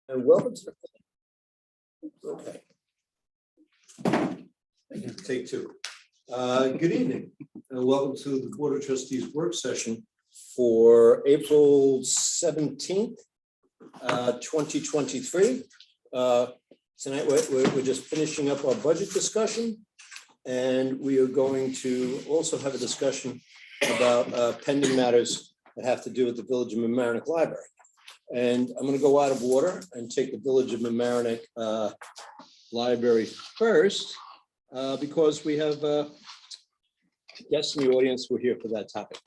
And welcome to the. Okay. Take two. Good evening, and welcome to the Board of Trustees work session for April 17th, 2023. Tonight, we're just finishing up our budget discussion, and we are going to also have a discussion about pending matters that have to do with the Village of Mamaroneck Library. And I'm going to go out of order and take the Village of Mamaroneck Library first, because we have guests in the audience who are here for that topic.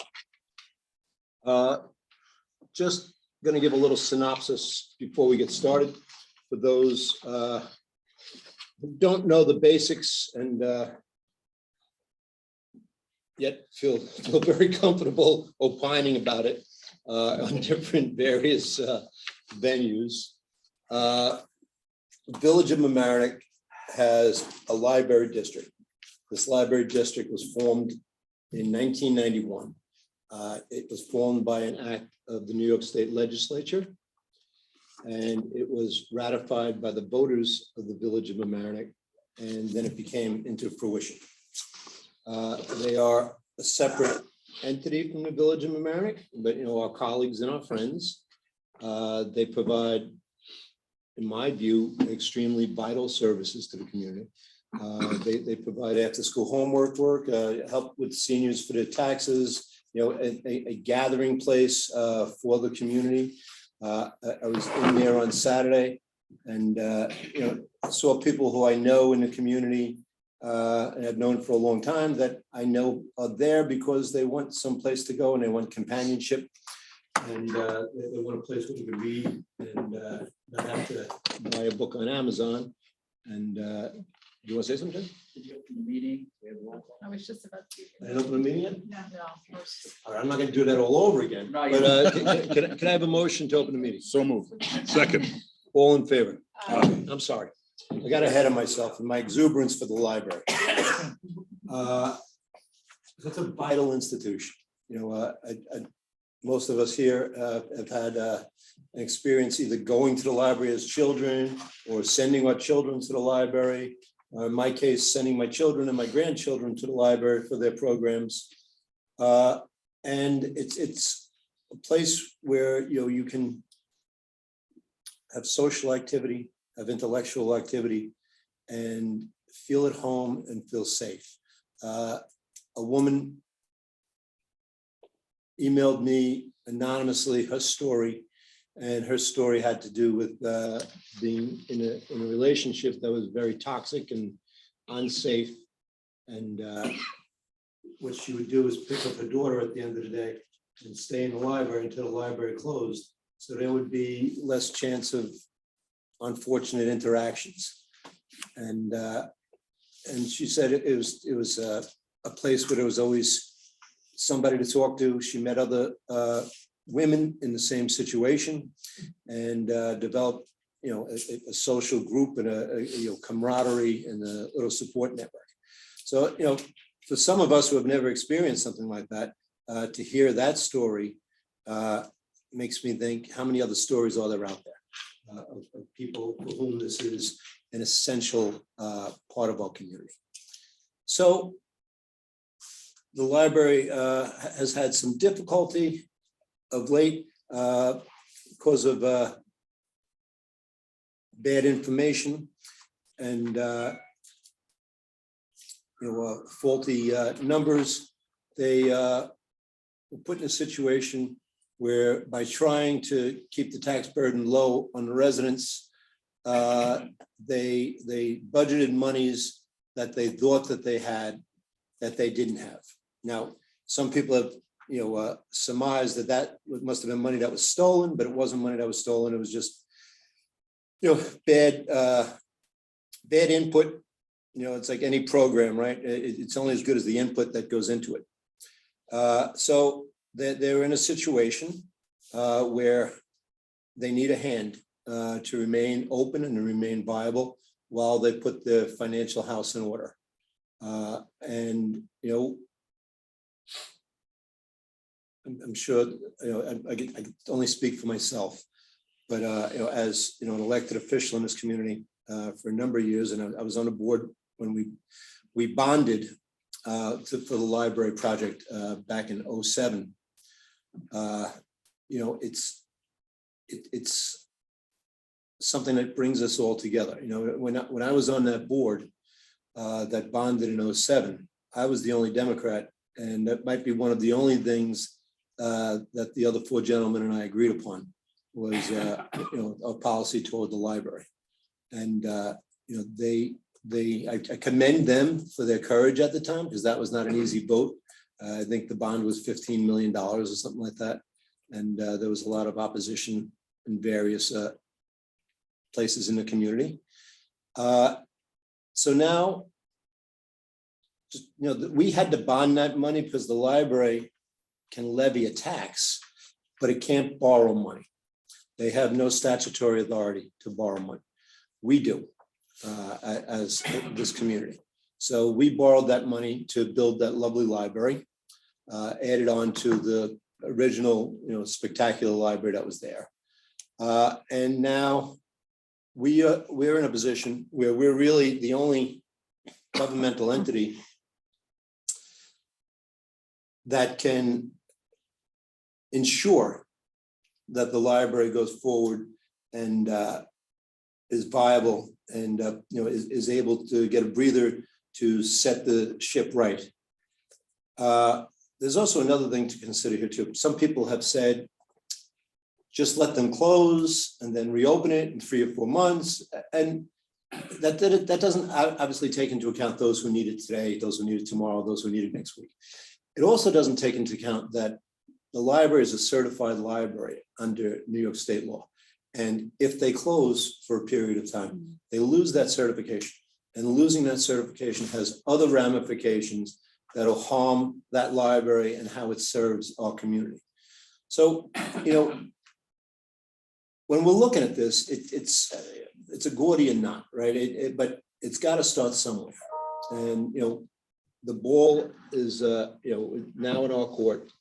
Just going to give a little synopsis before we get started for those who don't know the basics and yet feel very comfortable opining about it on different various venues. Village of Mamaroneck has a library district. This library district was formed in 1991. It was formed by an act of the New York State Legislature, and it was ratified by the voters of the Village of Mamaroneck, and then it became into fruition. They are a separate entity from the Village of Mamaroneck, but our colleagues and our friends, they provide, in my view, extremely vital services to the community. They provide after-school homework work, help with seniors for their taxes, a gathering place for the community. I was in there on Saturday, and saw people who I know in the community and I've known for a long time that I know are there because they want someplace to go and they want companionship, and they want a place where they can read and not have to buy a book on Amazon. And you want to say something? Did you open the meeting? I was just about to. I didn't open the meeting yet? No. All right, I'm not going to do that all over again. No, But can I have a motion to open the meeting? So moved. Second. All in favor? Aye. I'm sorry. I got ahead of myself in my exuberance for the library. It's a vital institution. Most of us here have had an experience either going to the library as children or sending our children to the library. In my case, sending my children and my grandchildren to the library for their programs. And it's a place where you can have social activity, have intellectual activity, and feel at home and feel safe. A woman emailed me anonymously her story, and her story had to do with being in a relationship that was very toxic and unsafe. And what she would do is pick up her daughter at the end of the day and stay in the library until the library closed. So there would be less chance of unfortunate interactions. And she said it was a place where there was always somebody to talk to. She met other women in the same situation and developed a social group and a camaraderie and a little support network. So for some of us who have never experienced something like that, to hear that story makes me think, how many other stories are there out there of people for whom this is an essential part of our community? So the library has had some difficulty of late because of bad information and faulty numbers. They were put in a situation where, by trying to keep the tax burden low on the residents, they budgeted monies that they thought that they had that they didn't have. Now, some people have surmised that must have been money that was stolen, but it wasn't money that was stolen. It was just bad input. It's like any program, right? It's only as good as the input that goes into it. So they're in a situation where they need a hand to remain open and to remain viable while they put their financial house in order. And I'm sure I can only speak for myself, But as an elected official in this community for a number of years, and I was on the board when we bonded for the library project back in '07. It's something that brings us all together. When I was on that board that bonded in '07, I was the only Democrat, and that might be one of the only things that the other four gentlemen and I agreed upon was a policy toward the library. And I commend them for their courage at the time, because that was not an easy vote. I think the bond was $15 million or something like that. And there was a lot of opposition in various places in the community. So now, we had to bond that money because the library can levy a tax, but it can't borrow money. They have no statutory authority to borrow money. We do as this community. So we borrowed that money to build that lovely library, added on to the original, spectacular library that was there. And now we're in a position where we're really the only governmental entity that can ensure that the library goes forward and is viable and is able to get a breather to set the ship right. There's also another thing to consider here too. Some people have said, just let them close and then reopen it in 3 or 4 months. And that doesn't obviously take into account those who need it today, those who need it tomorrow, those who need it next week. It also doesn't take into account that the library is a certified library under New York state law. And if they close for a period of time, they lose that certification. And losing that certification has other ramifications that'll harm that library and how it serves our community. So, when we're looking at this, it's a Gordian knot, right? But it's got to start somewhere. And, the ball is, now in our court.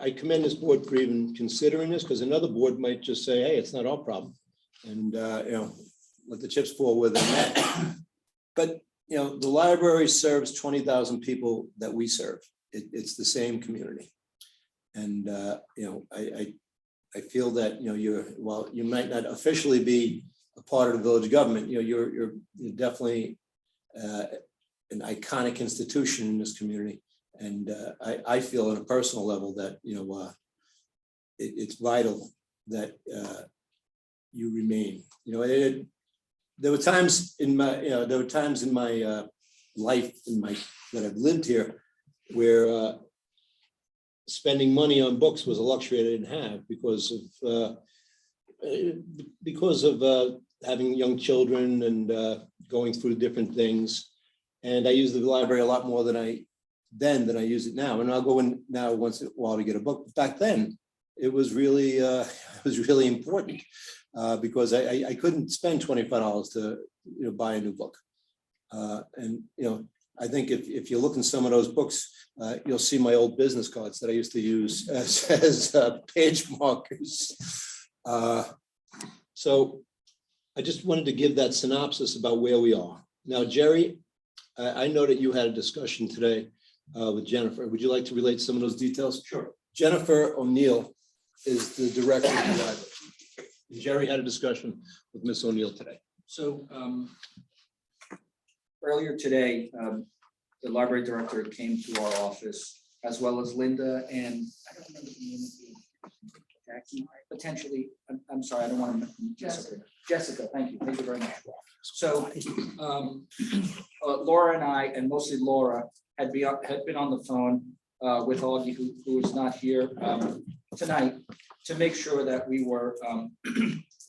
I commend this board for even considering this, because another board might just say, hey, it's not our problem. And, let the chips fall where they're at. But, the library serves 20,000 people that we serve. It's the same community. And, I feel that, while you might not officially be a part of the village government, you're definitely an iconic institution in this community. And I feel on a personal level that, it's vital that you remain. There were times in my life, that I've lived here, where spending money on books was a luxury I didn't have because of having young children and going through different things. And I use the library a lot more than I use it now. And I'll go in now once in a while to get a book. Back then, it was really important because I couldn't spend $25 to buy a new book. And I think if you look in some of those books, you'll see my old business cards that I used to use as page markers. So I just wanted to give that synopsis about where we are. Now, Jerry, I know that you had a discussion today with Jennifer. Would you like to relate some of those details? Sure. Jennifer O'Neill is the director of the library. Jerry had a discussion with Ms. O'Neill today. So earlier today, the library director came to our office, as well as Linda and I don't remember the name of Jackie, potentially. I'm sorry, I don't want to. Jessica, thank you very much. So Laura and I, and mostly Laura, had been on the phone with Augie, who is not here tonight, to make sure that we were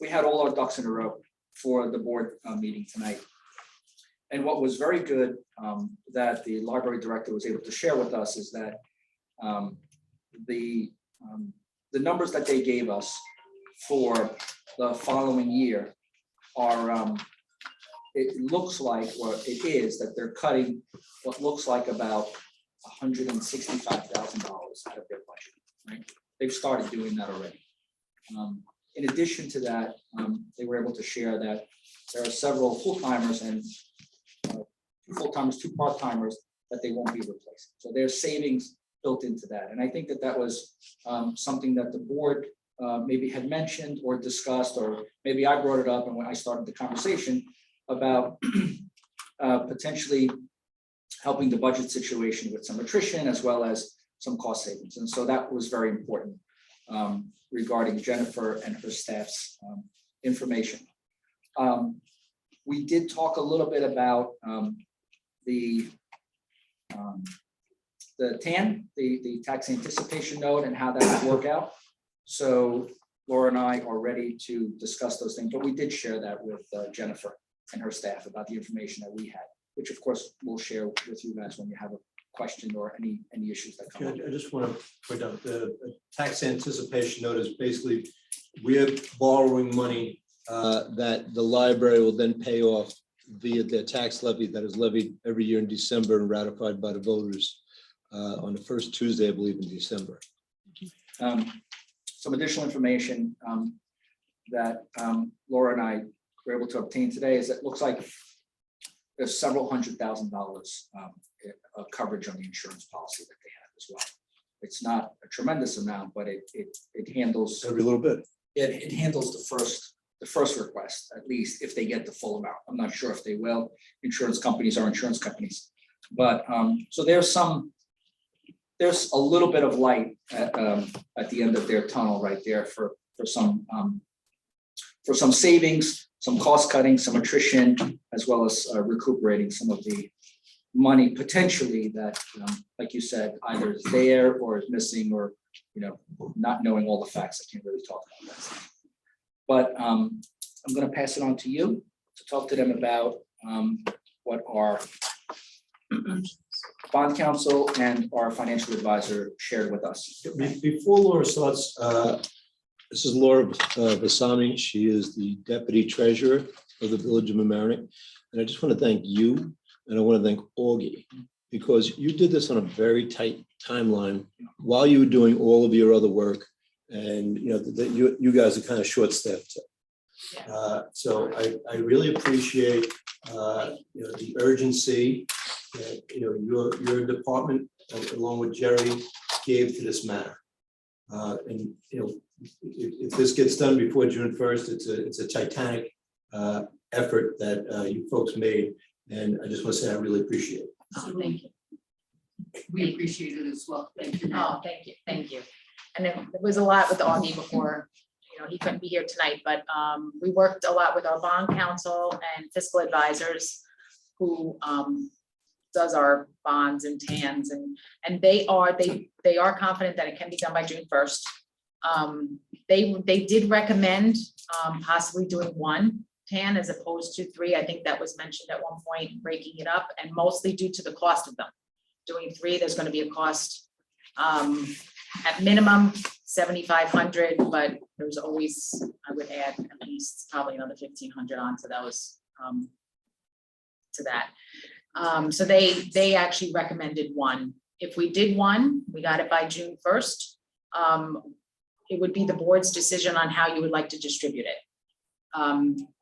we had all our ducks in a row for the board meeting tonight. And what was very good that the library director was able to share with us is that the numbers that they gave us for the following year are, it looks like, or it is, that they're cutting what looks like about $165,000 out of their budget, right? They've started doing that already. In addition to that, they were able to share that there are several full-timers and 2 full-timers, 2 part-timers that they won't be replacing. So there's savings built into that. And I think that that was something that the board maybe had mentioned or discussed, or maybe I brought it up and when I started the conversation about potentially helping the budget situation with some attrition as well as some cost savings. And so that was very important regarding Jennifer and her staff's information. We did talk a little bit about the TAN, the tax anticipation note, and how that would work out. So Laura and I are ready to discuss those things, but we did share that with Jennifer and her staff about the information that we had, which of course we'll share with you guys when you have a question or any issues that come up. I just want to point out the tax anticipation note is basically we're borrowing money that the library will then pay off via their tax levy that is levied every year in December and ratified by the voters on the first Tuesday, I believe, in December. Some additional information that Laura and I were able to obtain today is it looks like there's several $100,000 of coverage on the insurance policy that they have as well. It's not a tremendous amount, but it handles Every little bit. it handles the first request, at least if they get the full amount. I'm not sure if they will. Insurance companies are insurance companies. But so there's a little bit of light at the end of their tunnel right there for some savings, some cost cutting, some attrition, as well as recuperating some of the money potentially that, like you said, either is there or is missing, or not knowing all the facts. I can't really talk about that stuff. But I'm going to pass it on to you to talk to them about what our bond counsel and our financial advisor shared with us. Before Laura starts, this is Laura Bassami. She is the deputy treasurer of the Village of Mamaroneck. And I just want to thank you, and I want to thank Augie, because you did this on a very tight timeline while you were doing all of your other work. And you guys are kind of short-staffed. So I really appreciate the urgency that your department, along with Jerry, gave to this matter. And if this gets done before June 1st, it's a titanic effort that you folks made, and I just want to say I really appreciate it. Oh, thank you. We appreciate it as well. Thank you. Oh, thank you. And it was a lot with Augie before, he couldn't be here tonight, but we worked a lot with our bond counsel and fiscal advisors who does our bonds and TANs, and they are confident that it can be done by June 1st. They did recommend possibly doing 1 TAN as opposed to 3. I think that was mentioned at one point, breaking it up, and mostly due to the cost of them. Doing 3, there's going to be a cost at minimum $7,500, but there's always, I would add at least probably another $1,500 onto those to that. So they actually recommended 1. If we did 1, we got it by June 1st. It would be the board's decision on how you would like to distribute it.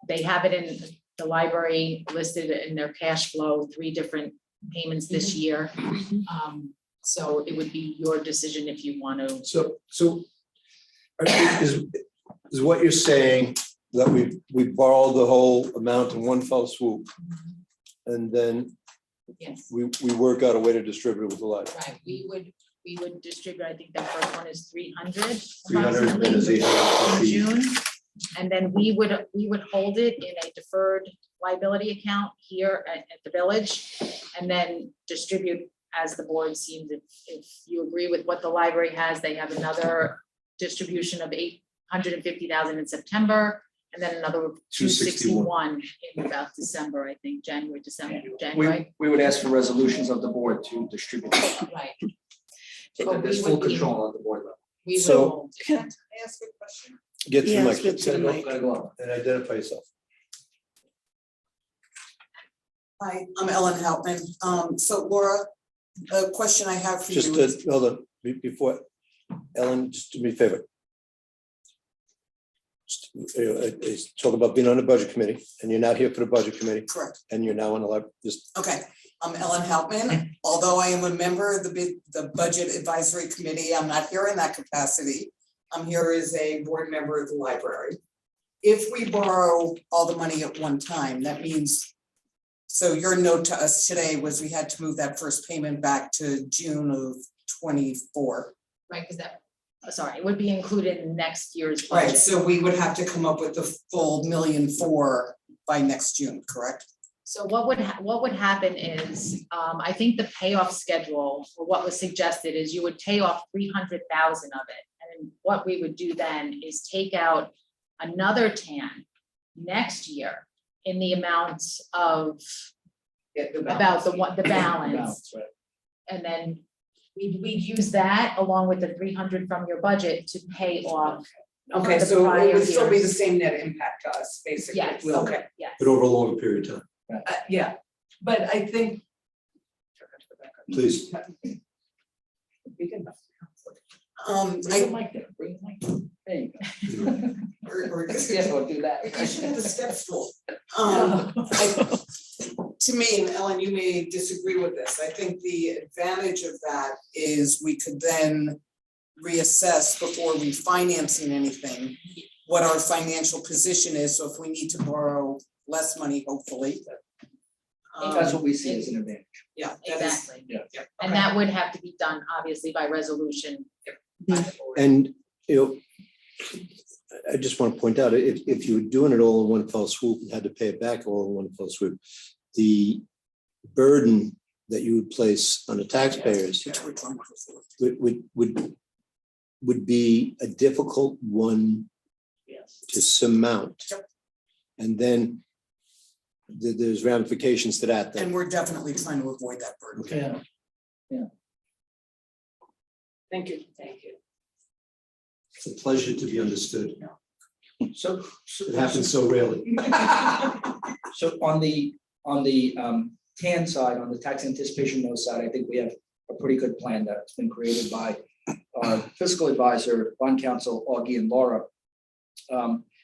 They have it in the library listed in their cash flow, 3 different payments this year. So it would be your decision if you want to. So is what you're saying that we borrowed the whole amount in one fell swoop, and then Yes. we work out a way to distribute it with the library? Right, we would distribute, I think the first one is 300. 300 and is in June. And then we would hold it in a deferred liability account here at the village, and then distribute as the board seems. If you agree with what the library has, they have another distribution of $850,000 in September, and then another 261 in about December, I think, January. We would ask for resolutions of the board to distribute. Right. So that there's full control on the board level. We So, will. Can I ask a question? Get to the Yes, mic. get to the mic. Gotta go up. And identify yourself. Hi, I'm Ellen Houtman. So Laura, the question I have for Just you is, hold on, before, Ellen, just do me a favor. talk about being on the budget committee, and you're not here for the budget committee, Correct. and you're now on the, just, Okay, I'm Ellen Hauptman. Although I am a member of the Budget Advisory Committee, I'm not here in that capacity. I'm here as a board member of the library. If we borrow all the money at one time, that means, so your note to us today was we had to move that first payment back to June of 24. Right, because that, sorry, it would be included in next year's Right, budget. so we would have to come up with the full $1.4 million by next June, correct? So what would happen is, I think the payoff schedule, or what was suggested is you would pay off 300,000 of it. And what we would do then is take out another TAN next year in the amounts of about the balance. Right. And then we'd use that along with the 300 from your budget to pay off. Okay, the so it prior would still be the years. same net impact to us, basically. Yes. Okay, Yes. but over a longer period of time. yeah, but I think, Please. There you go. or Yeah, we'll do that. you should have the step stool. To me, and Ellen, you may disagree with this, I think the advantage of that is we could then reassess before refinancing anything, what our financial position is, so if we need to borrow less money, hopefully. That's what we see as an advantage. Yeah, that is, Exactly. Yeah. yeah. And that would have to be done, obviously, by resolution. by the board. And, I just want to point out, if you were doing it all in one fell swoop and had to pay it back all in one fell swoop, the burden that you would place on the taxpayers Which we're trying to afford. would be a difficult one Yes. to surmount. Yep. And then there's ramifications to that. And we're definitely trying to avoid that burden. Okay. Yeah. Thank you. Thank you. It's a pleasure to be understood. So. It happens so rarely. So on the TAN side, on the tax anticipation note side, I think we have a pretty good plan that's been created by our fiscal advisor, bond counsel, Augie and Laura.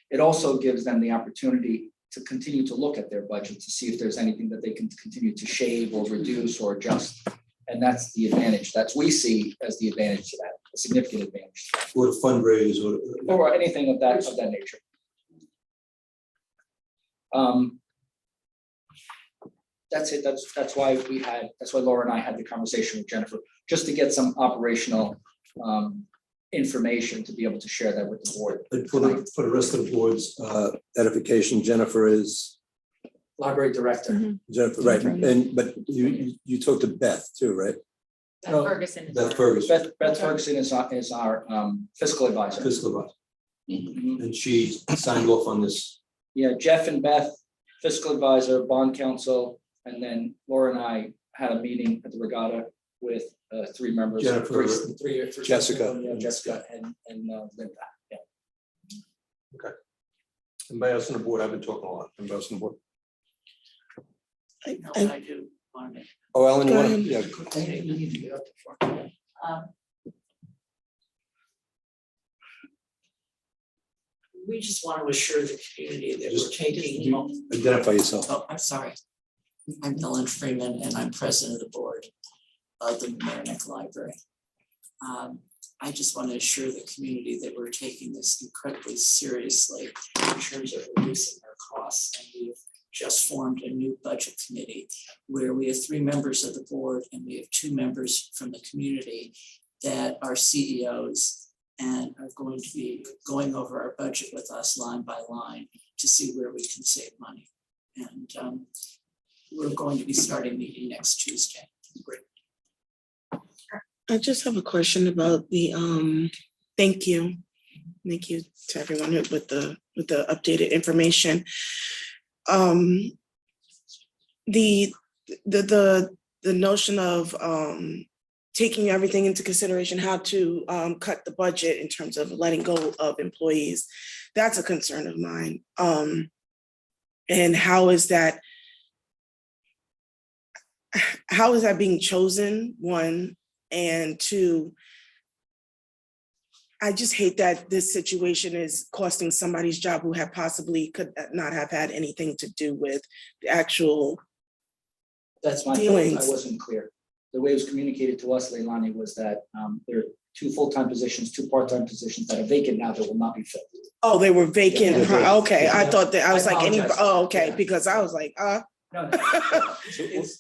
It also gives them the opportunity to continue to look at their budget to see if there's anything that they can continue to shave or reduce or adjust. And that's the advantage. That's we see as the advantage to that, a significant advantage. Or to fundraise Or anything of that nature. That's it. That's why Laura and I had the conversation with Jennifer, just to get some operational information to be able to share that with the board. But for the rest of the board's edification, Jennifer is, Library director. Jennifer, right, but you talked to Beth too, right? Beth No, Ferguson is Beth our- Ferguson, Beth Ferguson is our fiscal advisor. fiscal advisor, Mhm. and she signed off on this. Yeah, Jeff and Beth, fiscal advisor, bond counsel, and then Laura and I had a meeting at the regatta with three members. Jennifer, three, Jessica. yeah, Jessica and Linda. Yeah. Anybody else on the board? I've been talking a lot. Anybody else on the board? I do. Oh, Ellen, you Go want to? ahead. Yeah. You need to get up to front. We just want to assure the community that we're Just- taking. Identify yourself. Oh, I'm sorry. I'm Ellen Freeman and I'm president of the board of the Mamaroneck Library. I just want to assure the community that we're taking this incredibly seriously in terms of reducing our costs. And we've just formed a new budget committee where we have 3 members of the board and we have 2 members from the community that are CEOs and are going to be going over our budget with us line by line to see where we can save money. And we're going to be starting meeting next Tuesday. Great. I just have a question about the thank you. Thank you to everyone with the updated information. The notion of taking everything into consideration, how to cut the budget in terms of letting go of employees, that's a concern of mine. And how is that being chosen, one? And 2, I just hate that this situation is costing somebody's job who had possibly could not have had anything to do with the actual, That's my fault, I Dealings. wasn't clear. The way it was communicated to us, Leilani, was that there are 2 full-time positions, 2 part-time positions that are vacant now that will not be filled. oh, they were vacant. Yeah. Okay, I Yeah. thought that, I was I like, any, apologize. oh, okay, Yeah. because I was like, No, no, it's not.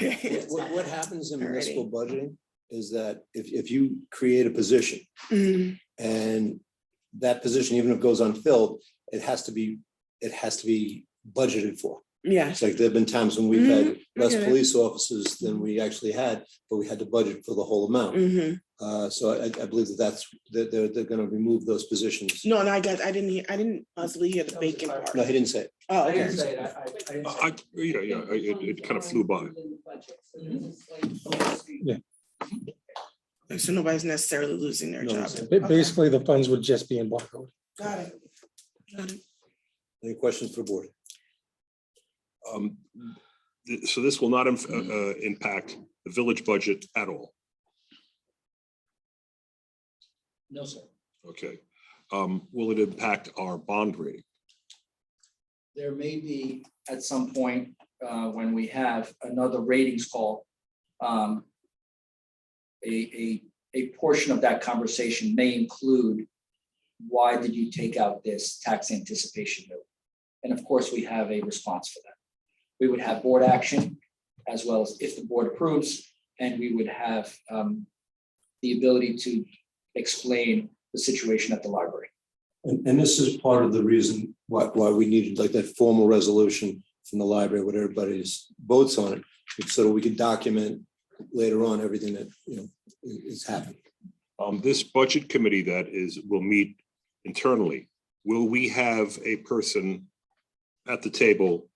It's What, not. what happens in Alrighty. municipal budgeting is that if you create a position Mm, and that position, even if it goes unfilled, it has to be budgeted for. yeah, It's like there've been times when we've had less get it. police officers than we actually had, but we had to budget for the whole amount. mhm. So I believe that they're gonna remove those positions. No, I didn't possibly hear the That was bacon the part. No, he didn't say it. Oh, I okay. didn't say it, I didn't say it. It kind of flew by. So nobody's necessarily losing their No, job. it's- Okay. Basically, the funds would just be embargoed. Got it. Got it. Any questions for board? So this will not impact the village budget at all. No, sir. Okay. Will it impact our bond rating? There may be at some point, when we have another ratings call, a portion of that conversation may include, why did you take out this tax anticipation note? And of course, we have a response for that. We would have board action, as well as if the board approves, and we would have the ability to explain the situation at the library. And this is part of the reason why we needed like that formal resolution from the library, what everybody's votes on it, so that we could document later on everything that, is happening. This budget committee will meet internally. Will we have a person at the table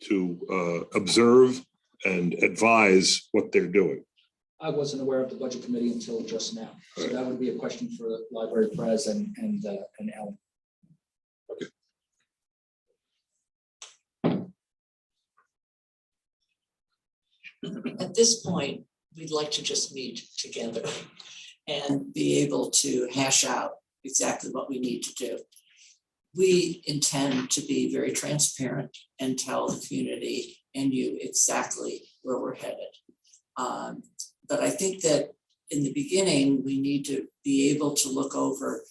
to observe and advise what they're doing? I wasn't aware of the budget committee until just now, so that would be a question for the library pres and Ellen. At this point, we'd like to just meet together and be able to hash out exactly what we need to do. We intend to be very transparent and tell the community and you exactly where we're headed. But I think that in the beginning, we need to be able to look over,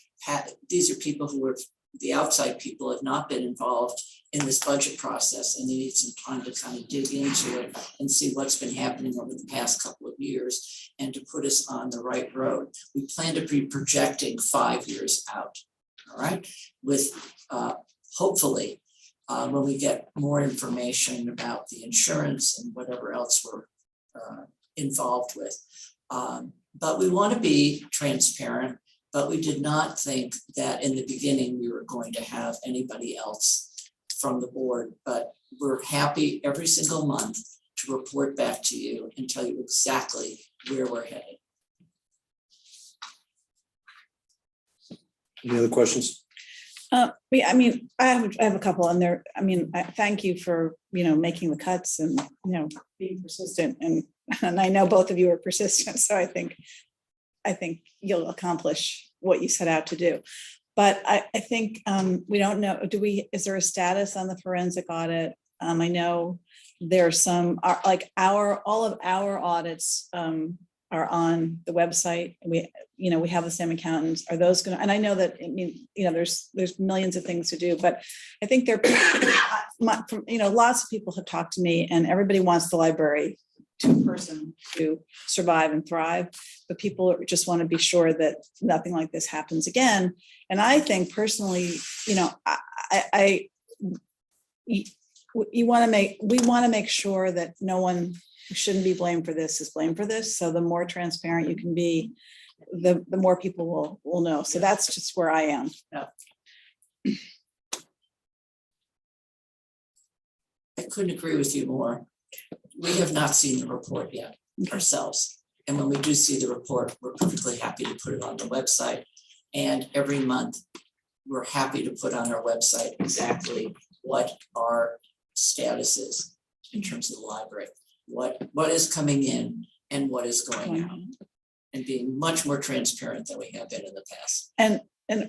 these are people who are, the outside people have not been involved in this budget process, and they need some time to kind of dig into it and see what's been happening over the past couple of years and to put us on the right road. We plan to be projecting 5 years out, all right? With hopefully, when we get more information about the insurance and whatever else we're involved with. But we want to be transparent, but we did not think that in the beginning we were going to have anybody else from the board, but we're happy every single month to report back to you and tell you exactly where we're headed. Any other questions? I have a couple on there. I mean, I thank you for, making the cuts and, being persistent and I know both of you are persistent, so I think you'll accomplish what you set out to do. But I think we don't know, is there a status on the forensic audit? I know there's some, all of our audits are on the website. We have the same accountants. Are those gonna, and I know that, there's millions of things to do, but I think lots of people have talked to me and everybody wants the library two-person to survive and thrive, but people just want to be sure that nothing like this happens again. And I think personally, we want to make sure that no one who shouldn't be blamed for this is blamed for this. So the more transparent you can be, the more people will know. So that's just where I am. I couldn't agree with you more. We have not seen the report yet ourselves. And when we do see the report, we're perfectly happy to put it on the website. And every month, we're happy to put on our website exactly what our status is in terms of the library, what is coming in and what is going out. and being much more transparent than we have been in the past. And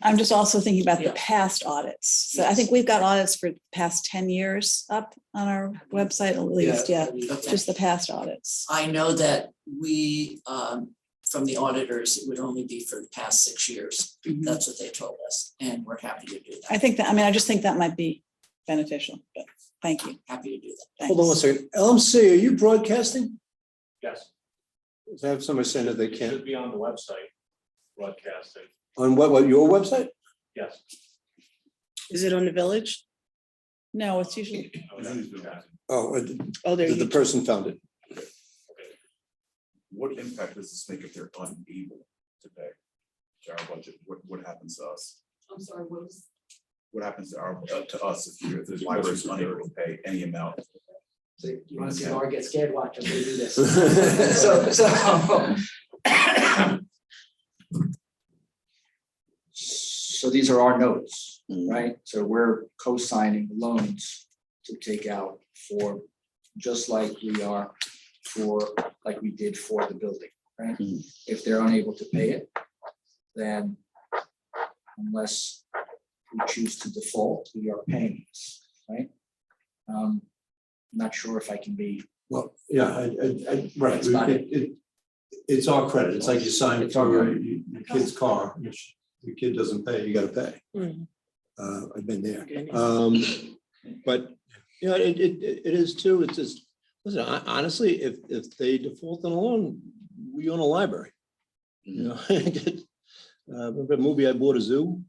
I'm just also thinking about the Yeah. past audits. So I think we've got audits for the past 10 years up on our website at least, yeah, Okay. just the past audits. I know that we, from the auditors, it would only be for the past 6 years. Mhm. That's what they told us, and we're happy to do I that. think that, I mean, I just think that might be beneficial, but thank you. Happy to do that. Hold on one Thanks. second. LMC, are you broadcasting? Yes, I have somebody saying that they it can't. should be on the website, broadcasting, On what, your website? yes. Is it on the village? No, it's usually, I would have to do that. Oh, Oh, there the you. person found it. What impact does this make if they're unable to pay to our budget? What happens to us? I'm sorry, what was? What happens to us if the library is unable to pay any amount? So you want to see Laura get scared, watch as we do this. So these are our notes, right? So we're co-signing loans to take out for, just like we are for, like we did for the building, right? If they're unable to pay it, then unless we choose to default, we are paying this, right? Not sure if I can be. Well, yeah, right. That's about it. It's our credit. It's like you sign It's our for credit. your kid's car, which the kid doesn't pay, you gotta pay. Mhm. I've been there. Okay. But, you know, it is too, it's just, listen, honestly, if they default on a loan, we own a library. You know, remember the movie I Bought a Zoo?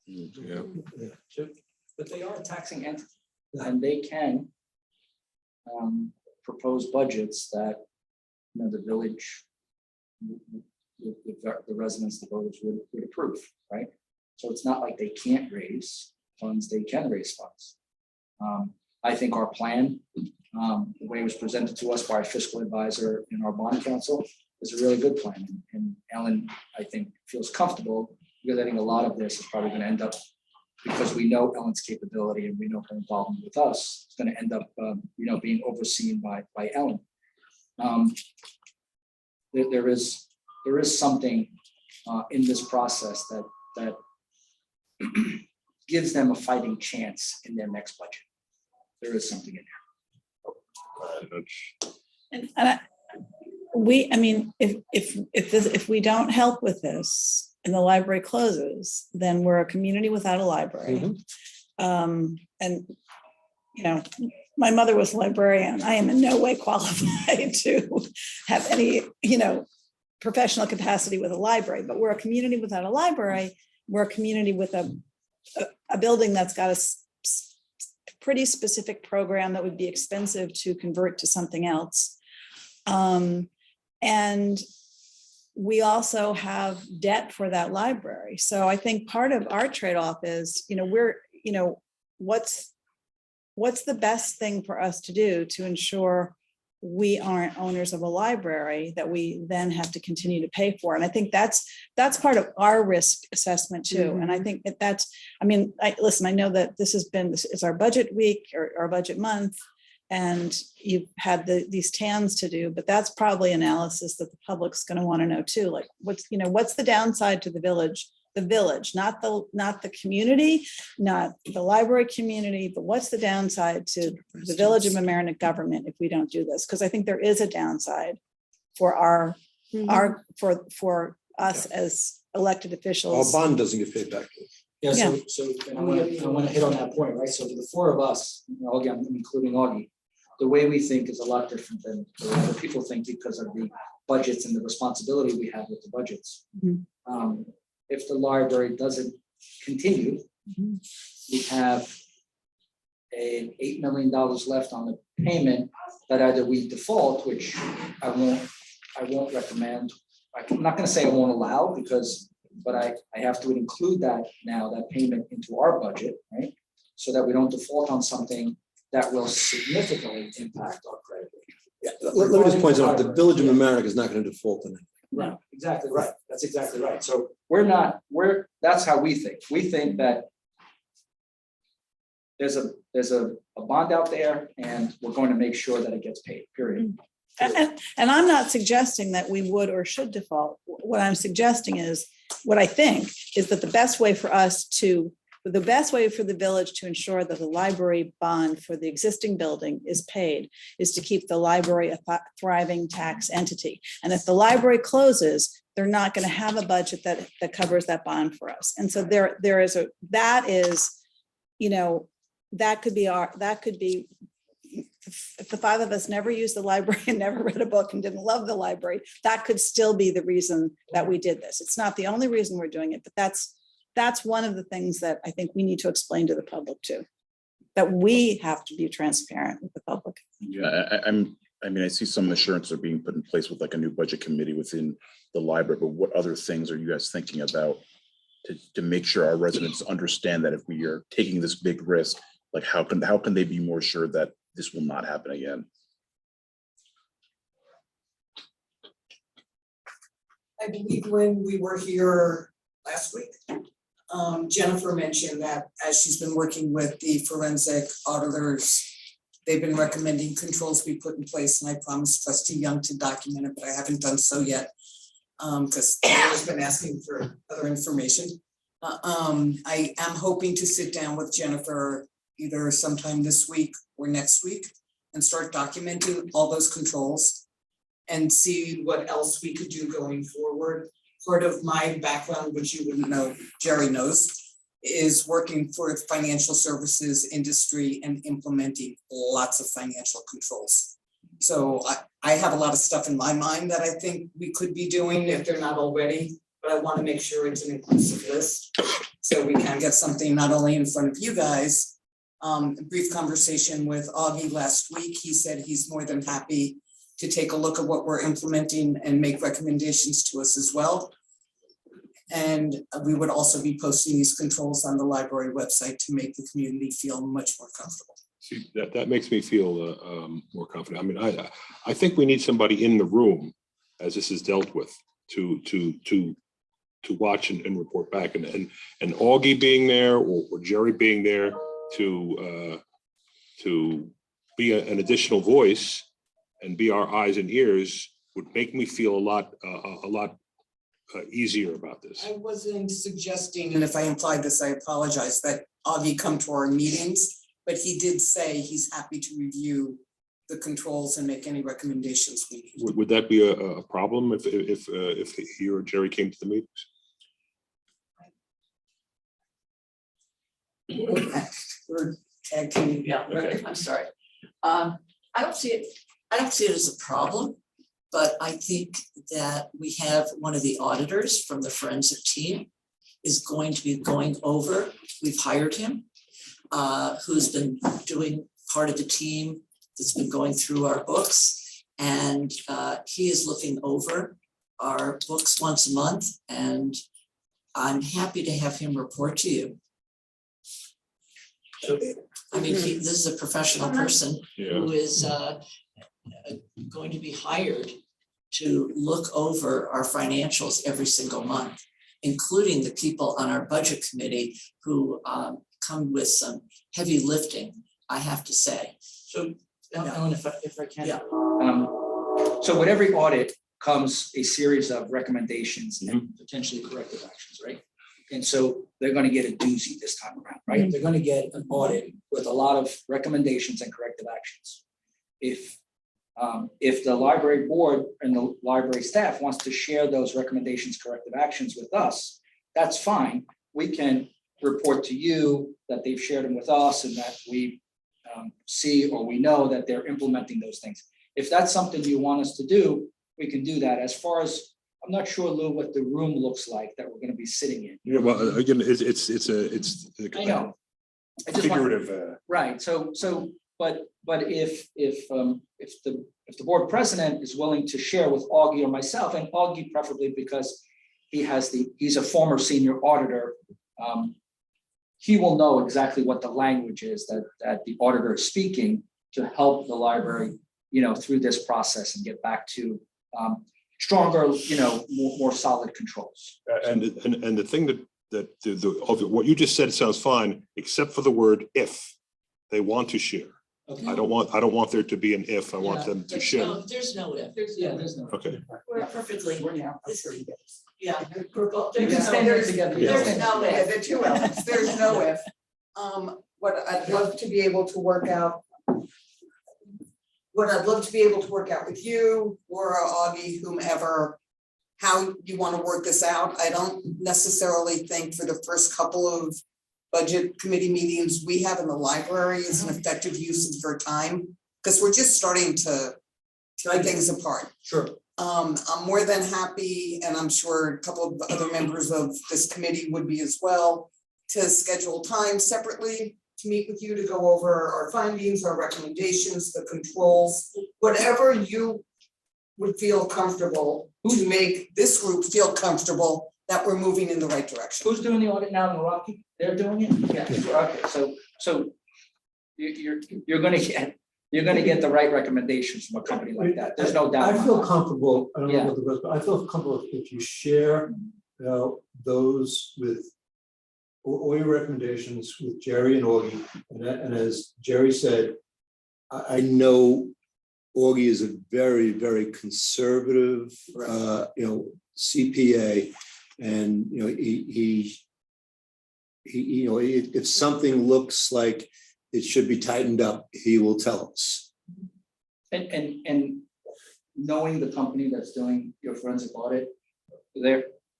Yeah. But they are a taxing entity, and they can propose budgets that, you know, the village, the residents, the voters would approve, right? So it's not like they can't raise funds, they can raise funds. I think our plan, the way it was presented to us by our fiscal advisor and our bond council, is a really good plan. And Ellen, I think, feels comfortable, because I think a lot of this is probably gonna end up, because we know Ellen's capability and we know her involvement with us, it's gonna end up, you know, being overseen by Ellen. There is something in this process that gives them a fighting chance in their next budget. There is something in there. I mean, if we don't help with this and the library closes, then we're a community without a library. And, you know, my mother was a librarian. I am in no way qualified to have any, you know, professional capacity with a library, but we're a community without a library. We're a community with a building that's got a pretty specific program that would be expensive to convert to something else. And we also have debt for that library. So I think part of our trade-off is, you know, what's the best thing for us to do to ensure we aren't owners of a library that we then have to continue to pay for. And I think that's part of our risk assessment too. And I think that's, I mean, listen, I know that it's our budget week or our budget month, and you've had these TANs to do, but that's probably analysis that the public's going to want to know too. Like what's the downside to the village, not the community, not the library community, but what's the downside to the Village of Mamaroneck government if we don't do this? Because I think there is a downside for for us as elected Our officials. bond doesn't get paid back. Yeah, Yeah. so I want to hit on that point, right? So for the four of us, you know, again, including Augie, the way we think is a lot different than the way other people think because of the budgets and the responsibility we have with the budgets. If the library doesn't continue, we have $8 million left on the payment that either we default, which I won't recommend. I'm not going to say I won't allow but I have to include that payment into our budget, right? So that we don't default on something that will significantly impact our credit rating. Yeah, let me just point out, the Village of Mamaroneck is not gonna default on it. Right, exactly right. That's exactly right. So that's how we think. We think that there's a bond out there and we're going to make sure that it gets paid, period. And I'm not suggesting that we would or should default. What I'm suggesting is, what I think is that the best way for the village to ensure that the library bond for the existing building is paid is to keep the library a thriving tax entity. And if the library closes, they're not going to have a budget that covers that bond for us. And so that could be, if the five of us never used the library and never read a book and didn't love the library, that could still be the reason that we did this. It's not the only reason we're doing it, but that's one of the things that I think we need to explain to the public too, that we have to be transparent with the public. Yeah, I see some assurances are being put in place with like a new budget committee within the library, but what other things are you guys thinking about to make sure our residents understand that if we are taking this big risk, like how can they be more sure that this will not happen again? I believe when we were here last week, Jennifer mentioned that as she's been working with the forensic auditors, they've been recommending controls be put in place, and I promised Trustee Young to document it, but I haven't done so yet. Because I've been asking for other information. I am hoping to sit down with Jennifer either sometime this week or next week and start documenting all those controls and see what else we could do going forward. Part of my background, which you wouldn't know, Jerry knows, is working for the financial services industry and implementing lots of financial controls. So I have a lot of stuff in my mind that I think we could be doing if they're not already, but I want to make sure it's an inclusive list. So we can get something not only in front of you guys. A brief conversation with Augie last week. He said he's more than happy to take a look at what we're implementing and make recommendations to us as well. And we would also be posting these controls on the library website to make the community feel much more comfortable. See, that makes me feel more confident. I mean, I think we need somebody in the room as this is dealt with to watch and report back, and Augie being there or Jerry being there to be an additional voice and be our eyes and ears would make me feel a lot easier about this. I wasn't suggesting, and if I implied this, I apologize, that Augie come to our meetings, but he did say he's happy to review the controls and make any recommendations we need. Would that be a problem if he or Jerry came to the meetings? We're tag teaming. Yeah, I'm sorry. I don't see it as a problem, but I think that we have one of the auditors from the forensic team is going to be going over, we've hired him, who's been doing part of the team that's been going through our books. And he is looking over our books once a month, and I'm happy to have him report to you. I mean, this is a professional person who is going to be hired to look over our financials every single month, including the people on our budget committee who come with some heavy lifting, I have to say. So, Ellen, if I can. Yeah. So with every audit comes a series of recommendations and potentially corrective actions, right? And so they're going to get a doozy this time around, right? They're going to get an audit with a lot of recommendations and corrective actions. If the library board and the library staff wants to share those recommendations, corrective actions with us, that's fine. We can report to you that they've shared them with us and that we see or we know that they're implementing those things. If that's something you want us to do, we can do that. As far as, I'm not sure, Lou, what the room looks like that we're going to be sitting in. Yeah, well, again, it's I know. I just want- Figurative. Right, so, but if the board president is willing to share with Augie or myself, and Augie preferably because he's a former senior auditor, he will know exactly what the language is that the auditor is speaking to help the library, through this process and get back to stronger, more solid controls. and the thing that what you just said sounds fine, except for the word if they want to share. I don't want there to be an if, I want them to There's share. no- There's no if. Yeah, there's no. Okay, We're perfectly, this- yeah. You can stand there together. There's no if, the two Fs, there's no if. What I'd love to be able to work out. What I'd love to be able to work out with you, Laura, Augie, whomever, how you want to work this out. I don't necessarily think for the first couple of budget committee meetings we have in the library is an effective use of your time, because we're just starting to tear things apart. Sure. I'm more than happy, and I'm sure a couple of other members of this committee would be as well, to schedule time separately to meet with you to go over our findings, our recommendations, the controls, whatever you would feel comfortable to make this group feel comfortable that we're moving in the right direction. Who's doing the audit now in Milwaukee? They're doing it? Yeah, okay, so you're gonna get the right recommendations from a company like that. There's no doubt. I feel comfortable, I don't know Yeah. about the rest, but I feel comfortable if you share, those with all your recommendations with Jerry and Augie, and as Jerry said, I know Augie is a very, very conservative, CPA, and, if something looks like it should be tightened up, he will tell us. And knowing the company that's doing your forensic audit,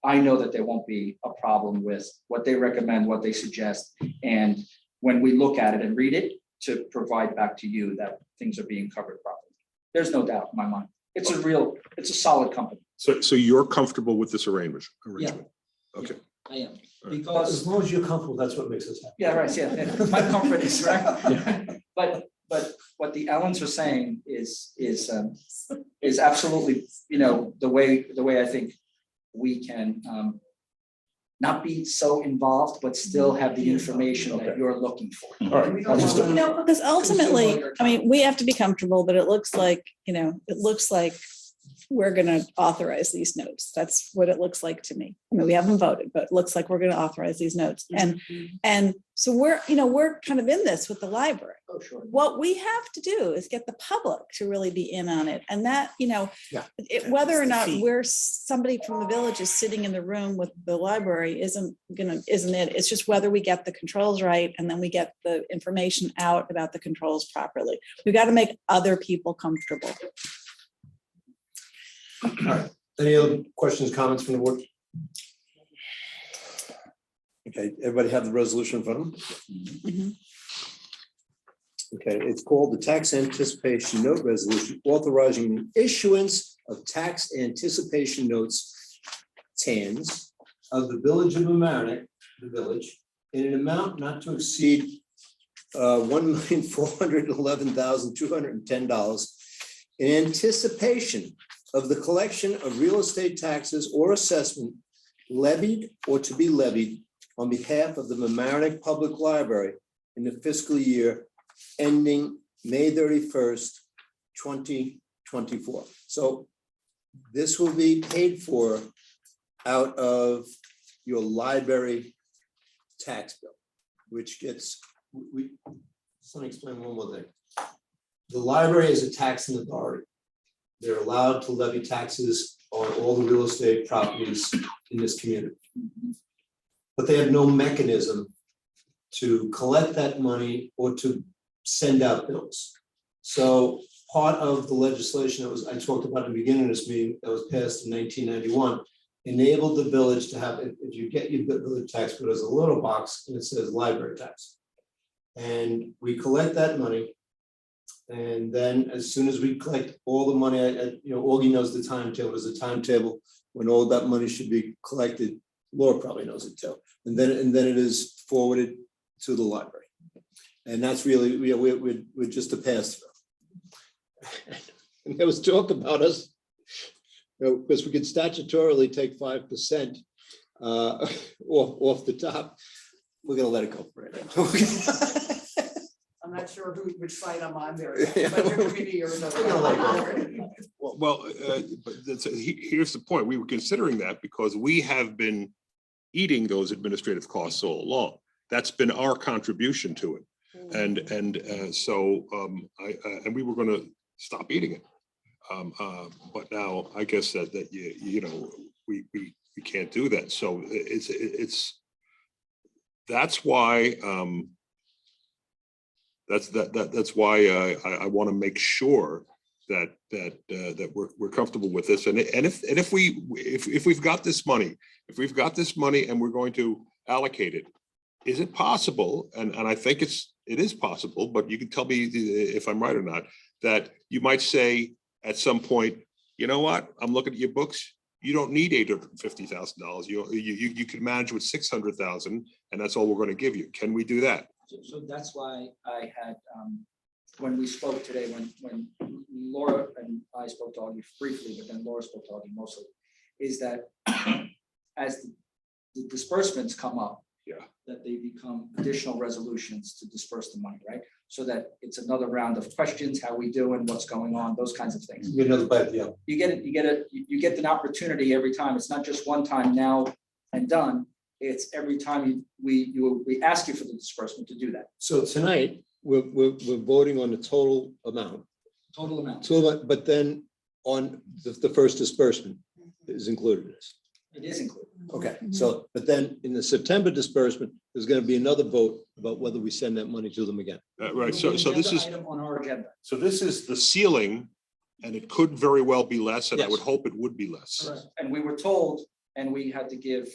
I know that there won't be a problem with what they recommend, what they suggest. And when we look at it and read it, to provide back to you that things are being covered properly. There's no doubt in my mind. It's a solid company. so you're comfortable with this arrangement? Okay, I am. As Because, long as you're comfortable, that's what makes us happy. yeah, right, yeah, my comfort is right. But what the Allens are saying is absolutely, the way I think we can not be so involved, but still have the information that you're looking for. All right. Because ultimately, I mean, we have to be comfortable, but it looks like, we're gonna authorize these notes. That's what it looks like to me. I mean, we haven't voted, but it looks like we're gonna authorize these notes. And so we're kind of in this with the library. Oh, sure. What we have to do is get the public to really be in on it. And that, Yeah. whether or not That's the key. we're somebody from the village is sitting in the room with the library isn't it? It's just whether we get the controls right and then we get the information out about the controls properly. We got to make other people comfortable. All right, any other questions, comments from the board? Okay, everybody have the resolution in front of them? Mhm. Okay, it's called the Tax Anticipation Note Resolution authorizing the issuance of tax anticipation notes, TANs, of the Village of Mamaroneck, the village, in an amount not to exceed $1,411,210 in anticipation of the collection of real estate taxes or assessment levied or to be levied on behalf of the Mamaroneck Public Library in the fiscal year ending May 31st, 2024. So this will be paid for out of your library tax bill, which gets, let me explain one more thing. The library is a taxing authority. They're allowed to levy taxes on all the real estate properties in this community. But they have no mechanism to collect that money or to send out bills. So part of the legislation that I talked about in the beginning of this meeting, that was passed in 1991, enabled the village to have, if you get your village tax bill, there's a little box and it says library tax. And we collect that money. And then as soon as we collect all the money, Augie knows the timetable, there's a timetable when all that money should be collected. Laura probably knows it too. And then it is forwarded to the library. And that's really, we're just a pass through. And there was talk about us, because we could statutorily take 5% off the top. We're gonna let it go for right now. I'm not sure which side I'm on there. Yeah. Budget committee or the- Here's the point. We were considering that because we have been eating those administrative costs all along. That's been our contribution to it. So and we were gonna stop eating it. But now I guess that you know, we can't do that. So that's why that's why I want to make sure that we're comfortable with this. And if we've got this money, and we're going to allocate it, is it possible? And I think it is possible, but you can tell me if I'm right or not, that you might say at some point, you know what, I'm looking at your books. You don't need $850,000. You can manage with 600,000, and that's all we're going to give you. Can we do that? So that's why I had, when we spoke today, when Laura and I spoke to Augie briefly, but then Laura spoke to Augie mostly, is that as the disbursements come up, Yeah. that they become additional resolutions to disperse the money, right? So that it's another round of questions, how we doing, what's going on, those kinds of things. Get another bite of the apple. You get an opportunity every time. It's not just one time now and done. It's every time we ask you for the disbursement to do that. So tonight, we're voting on the total amount. Total amount. So, but then on the first disbursement is included in this. It is included. Okay, so, but then in the September disbursement, there's gonna be another vote about whether we send that money to them again. Right. So this Agenda is item on our agenda. the ceiling, and it could very well be less, and I Yes. would hope it would be less. And we were told, and we had to give,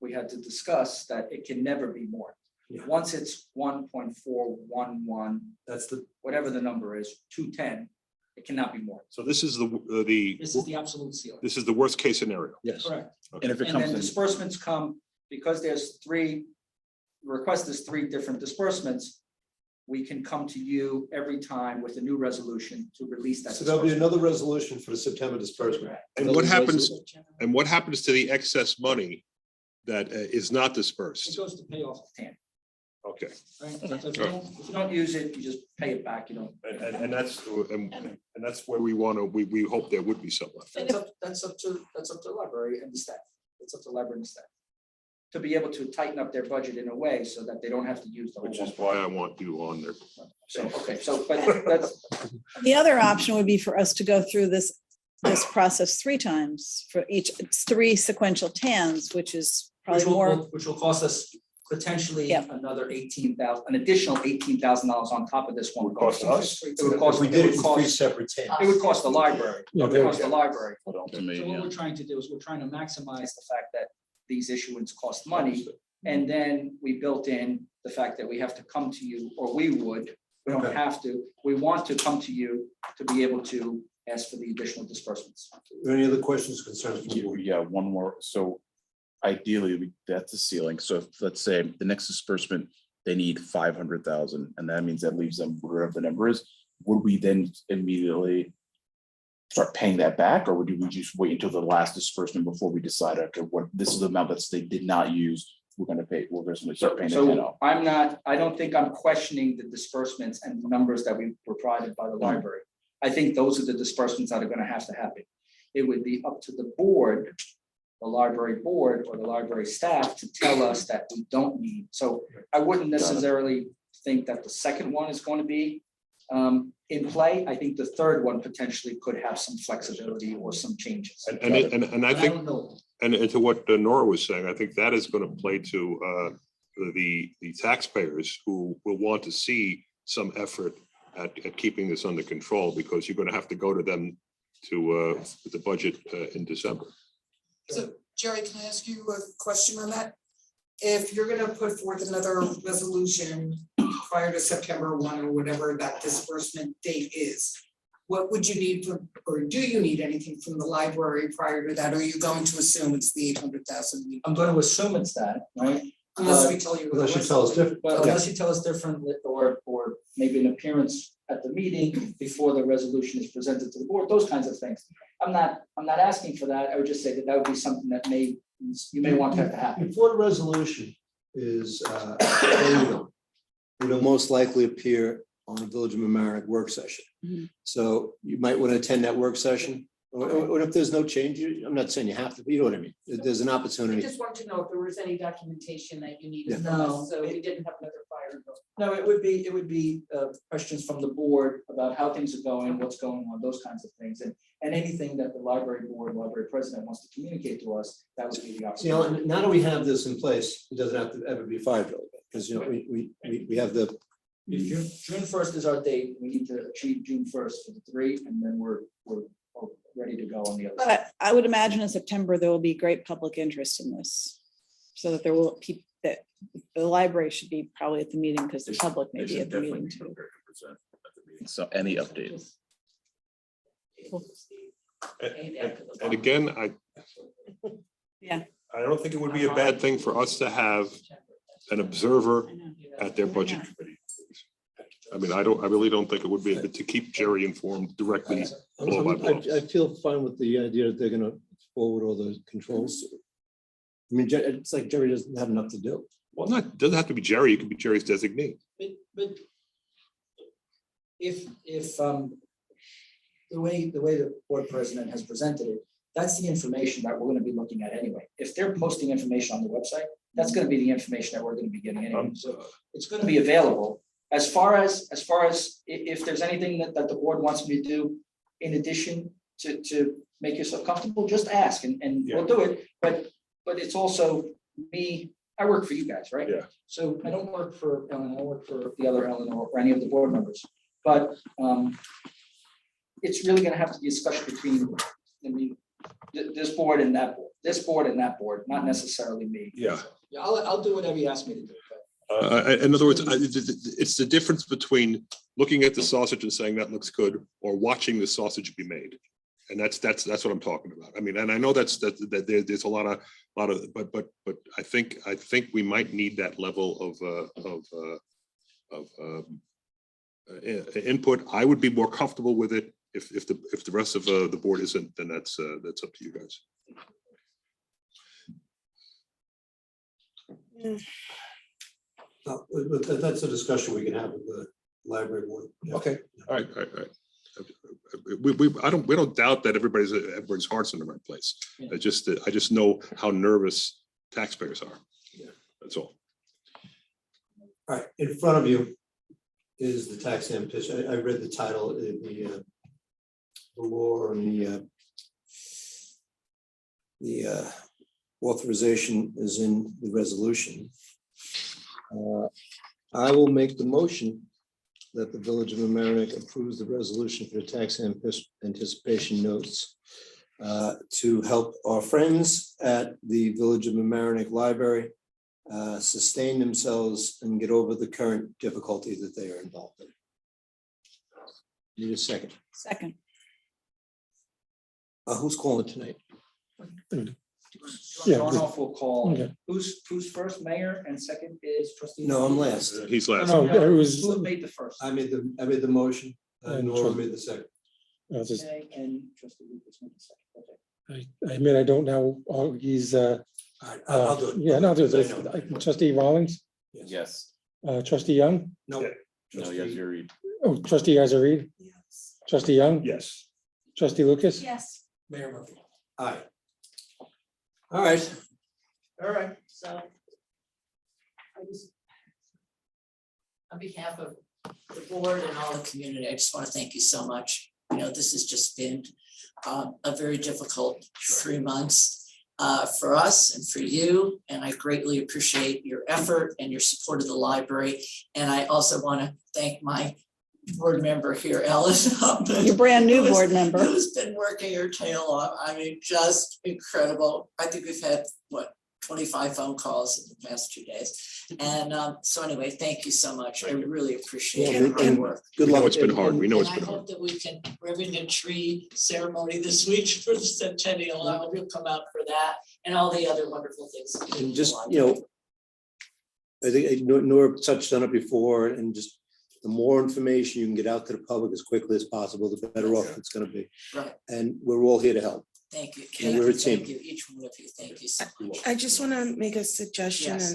we had to discuss that it can never be more. Yeah. Once it's 1.411, That's the. whatever the number is, 210, it cannot be more. So this is This is the absolute ceiling. this is the worst case scenario. Yes. Correct. And if it And comes then in, disbursements come, because there's three, request is three different disbursements. We can come to you every time with a new resolution to release that. So there'll be disbursement. another resolution for the September disbursement. And what happens to the excess money that is not It dispersed? goes to pay off the TAN, Okay. right? So if you don't use it, you just pay it back, you don't. And that's where we hope there would be some left. That's up to the library and the staff. It's up to the library and the staff. To be able to tighten up their budget in a way so that they don't have to use the whole. Which is why I want you on there. So, okay, so, but that's, The other option would be for us to go through this process 3 times for each, it's 3 sequential TANs, which is probably more. which will cost us potentially Yeah. another an additional $18,000 on top of this one. Would cost us? It would cost, We it did it would in 3 cost, separate teams. it would cost the library. It Yeah, would cost the library. but So ultimately, what yeah. we're trying to do is we're trying to maximize the fact that these issuance cost money. And then we built in the fact that we have to come to you, or we don't Okay. have to, we want to come to you to be able to ask for the additional disbursements. Are there any other questions, concerns from the board? Yeah, one more. So ideally, that's the ceiling. So if, let's say, the next disbursement, they need 500,000, and that means that leaves them wherever the number is. Would we then immediately start paying that back, or would we just wait until the last disbursement before we decide, okay, what, this is the amount that they did not use, we're gonna start paying it So out? I don't think I'm questioning the disbursements and the numbers that we were provided by the library. I think those are the disbursements that are gonna have to happen. It would be up to the board, the library board or the library staff to tell us that we don't need. So I wouldn't necessarily think that the second one is going to be in play. I think the third one potentially could have some flexibility or some changes. And I But think, don't know. and to what Nora was saying, I think that is going to play to the taxpayers who will want to see some effort at keeping this under control, because you're going to have to go to them to the budget in December. So Jerry, can I ask you a question on that? If you're gonna put forth another resolution prior to September 1 or whatever that disbursement date is, what would you need from, or do you need anything from the library prior to that? Or are you going to assume it's the 800,000? I'm going to assume it's that, right? Unless we tell you. Unless you tell us different. But unless you tell us differently, or maybe an appearance at the meeting before the resolution is presented to the board, those kinds of things. I'm not asking for that. I would just say that would be something that you may want that to happen. Before the resolution is, it'll most likely appear on the Village of Mamaroneck work session. Mhm. So you might want to attend that work session, or if there's no change, I'm not saying you have to, but you know what I mean. There's an I opportunity. just want to know if there was any documentation that you needed Yeah. from No. us, so we didn't have another fire No, it would be questions from the board about how things are going, what's going on, those kinds of things. And anything that the library board, library president wants to communicate to us, that would be the See, opportunity. Alan, now that we have this in place, it doesn't have to ever be five, because, you know, we have the, If June first is our date, we need to achieve June first for the three, and then we're ready to go on the other. side. But I would imagine in September, there will be great public interest in this. So that there will keep that the library should be probably at the meeting because the public may be at the meeting too. So any update? And again, Yeah. I don't think it would be a bad thing for us to have an observer I know. at their budget committee. I mean, I really don't think it would be, but to keep Jerry informed directly. blow by blow. I feel fine with the idea that they're gonna forward all those controls. I mean, it's like Jerry doesn't have enough to do. Well, not, doesn't have to be Jerry, it could be Jerry's designee. But if the way the board president has presented it, that's the information that we're gonna be looking at anyway. If they're posting information on the website, that's gonna be the information that we're gonna be getting anyway. So it's gonna be available. As far as if there's anything that the board wants me to do in addition to make yourself comfortable, just ask and we'll do it. But it's also me, I work for you guys, right? Yeah. So I don't work for Ellen, I work for the other Ellen or any of the board members. But it's really gonna have to be a discussion between, I mean, this board and that board, this board and that board, not necessarily me. Yeah. Yeah, I'll do whatever you ask me to do. But In other words, it's the difference between looking at the sausage and saying that looks good, or watching the sausage be made. And that's what I'm talking about. I mean, and I know that there's a lot of, but I think we might need that level of input. I would be more comfortable with it if the rest of the board isn't, then that's up to you guys. But that's a discussion we can have with the library board. Okay, all right. We don't doubt that everybody's heart's in the right place. Yeah. I just know how nervous taxpayers are. Yeah. That's all. All right, in front of you is the tax petition. I read the title, the law and the authorization is in the resolution. I will make the motion that the Village of Mamaroneck approves the resolution for the tax anticipation notes to help our friends at the Village of Mamaroneck Library sustain themselves and get over the current difficulty that they are involved in. Need a second. Second. Who's calling tonight? Yeah, John off will call, Okay. who's first, mayor, and second is trustee? No, I'm last. He's last. No, it was, Who made the first? I made the motion. And Nora trust- made the second. just, Okay, and trustee Lucas made the second. Okay. I admit I don't know, all he's, All right, I'll do it. yeah, no, there's, I know. trustee Rawlings, Yes. trustee Young, No. No, Trustee- yes, you're. oh, trustee Azarid, Yes. trustee Young, Yes. trustee Lucas. Yes. Mayor Murphy. Aye. All right. All right. So. I just. On behalf of the board and all the community, I just want to thank you so much. You know, this has just been a very difficult 3 months for us and for you. And I greatly appreciate your effort and your support of the library. And I also want to thank my board member here, Ellen. Your brand new who has- board member. Who's been working her tail off. I mean, just incredible. I think we've had, 25 phone calls in the past 2 days. And so anyway, thank you so much. I really appreciate Yeah, your hard and- work. Good We luck. know it's been hard. We know And it's I been hard. hope that we can, we're having a tree ceremony this week for the centennial. I hope you'll come out for that and all the other wonderful things. that we do And at just, the you know, library. I think Nora touched on it before, and just the more information you can get out to the public as quickly as possible, the better off it's gonna be. Right. And we're all here to help. Thank you. and we're a Thank team. you, each one of you. Thank you so much. I just want to make a suggestion Yes.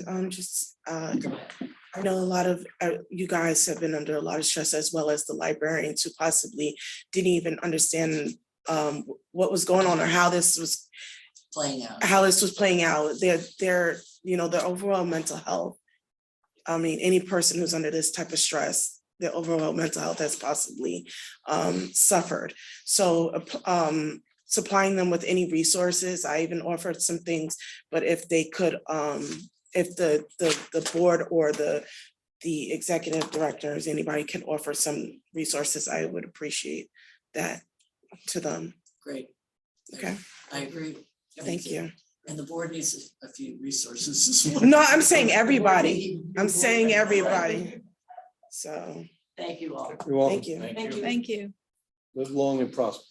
and I know a lot of you guys have been under a lot of stress, as well as the librarians who possibly didn't even understand what was going on or how this was Playing out. playing out. Their overall mental health I mean, any person who's under this type of stress, their overall mental health has possibly suffered. So supplying them with any resources, I even offered some things, but if they could, if the board or the executive directors, anybody can offer some resources, I would appreciate that to them. Great. Okay, I agree. thank you. And the board needs a few resources as well. No, I'm saying everybody. I'm saying everybody. So, Thank you all. You're welcome. thank you. Thank you. Thank you. Live long and prosper.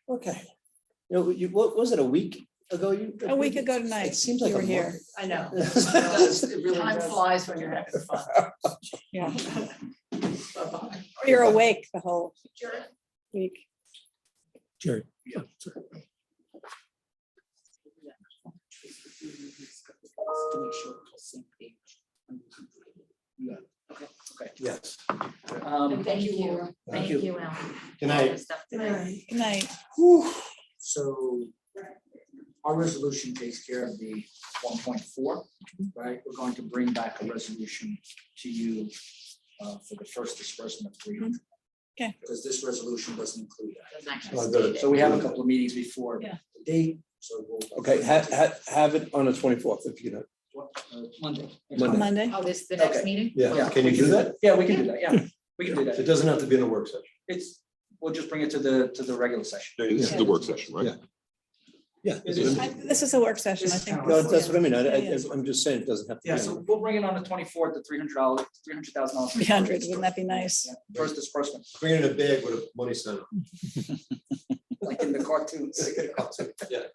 Okay. You know, what was it, a week ago? A week ago tonight, It seems like you a were here. month. I know. It does, It really Time does. flies when you're having fun. Yeah, Bye-bye. or you're awake the whole week. Jerry. To make sure we're on the same page. Okay. Yes. Thank you. Thank you. you, Ellen. Good night. Good night. So our resolution takes care of the 1.4, right? We're going to bring back a resolution to you for the first disbursement of 300. Okay. Because this resolution doesn't include that. Doesn't actually Oh, good. state it. So we have a couple of meetings before Yeah. the date, so we'll. Okay, have it on the 24th if you can. Monday. Monday. Monday. Oh, this, the next Okay. meeting? Yeah, can you do that? Yeah, we can do that, yeah, we can do It that. doesn't have to be in a work session. We'll just bring it to the regular session. This is the work session, right? Yeah. Yeah. It is. This is a work session, I think. No, that's what I mean. Yeah. I'm just saying it doesn't have to. be Yeah, in so a- we'll bring it on the 24th, the $300,000. 300, wouldn't that be nice? Yeah, First disbursement, Bring it in a bag with a money sign. like in the cartoons. Yeah.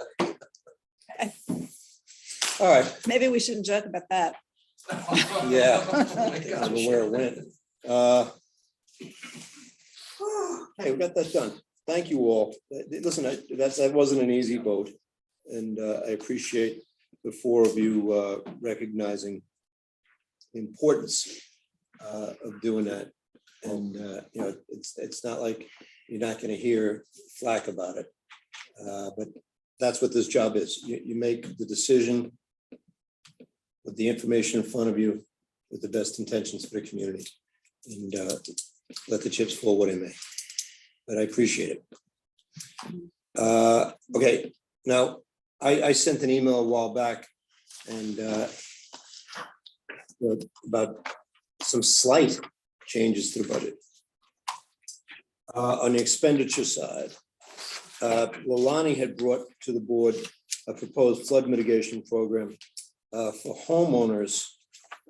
All right, Maybe we shouldn't joke about that. yeah. Oh my I gosh. don't know where it went. Hey, we got that done. Thank you all. Listen, that wasn't an easy vote. And I appreciate the four of you recognizing the importance of doing that. And, you know, it's not like you're not gonna hear flack about it. But that's what this job is. You make the decision with the information in front of you, with the best intentions for the community. And let the chips fall where they may. But I appreciate it. Okay, now, I sent an email a while back and about some slight changes to the budget. On the expenditure side, Lalani had brought to the board a proposed flood mitigation program for homeowners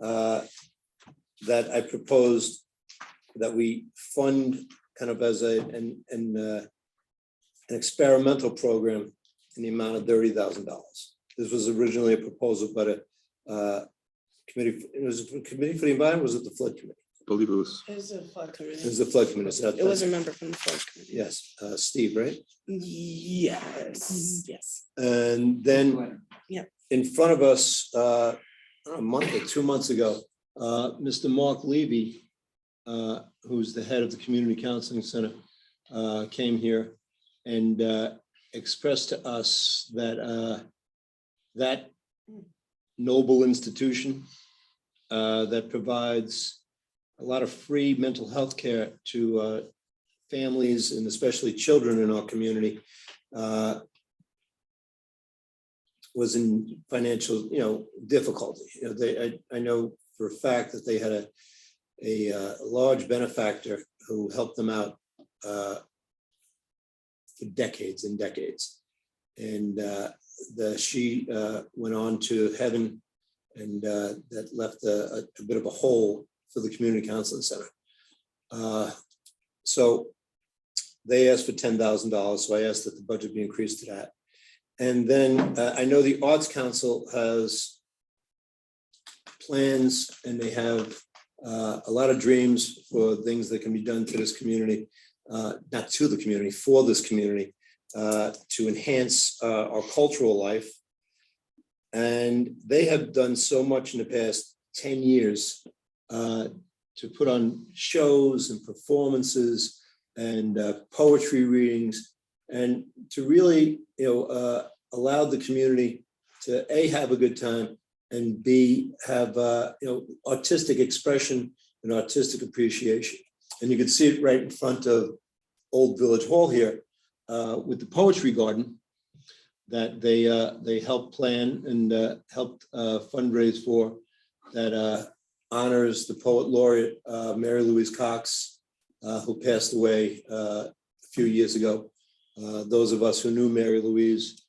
that I proposed that we fund kind of as an experimental program in the amount of $30,000. This was originally a proposal by the committee. It was a committee for the environment. Was it the flood committee? I believe it was. It was a flood It committee. was the flood committee. So It was a member from the flood committee. yes, Steve, right? Yes, yes. And then in front of us, a month or 2 months ago, Mr. Mark Levy, who's the head of the Community Counseling Center, came here and expressed to us that that noble institution that provides a lot of free mental health care to families and especially children in our community was in financial, difficulty. I know for a fact that they had a large benefactor who helped them out for decades and decades. And she went on to heaven, and that left a bit of a hole for the Community Counseling Center. So they asked for $10,000, so I asked that the budget be increased to that. And then I know the Arts Council has plans, and they have a lot of dreams for things that can be done to this community, not to the community, for this community, to enhance our cultural life. And they have done so much in the past 10 years to put on shows and performances and poetry readings, and to really, allow the community to have a good time, and B, have, artistic expression and artistic appreciation. And you can see it right in front of Old Village Hall here with the Poetry Garden that they helped plan and helped fundraise for, that honors the poet laureate, Mary Louise Cox, who passed away a few years ago. Those of us who knew Mary Louise,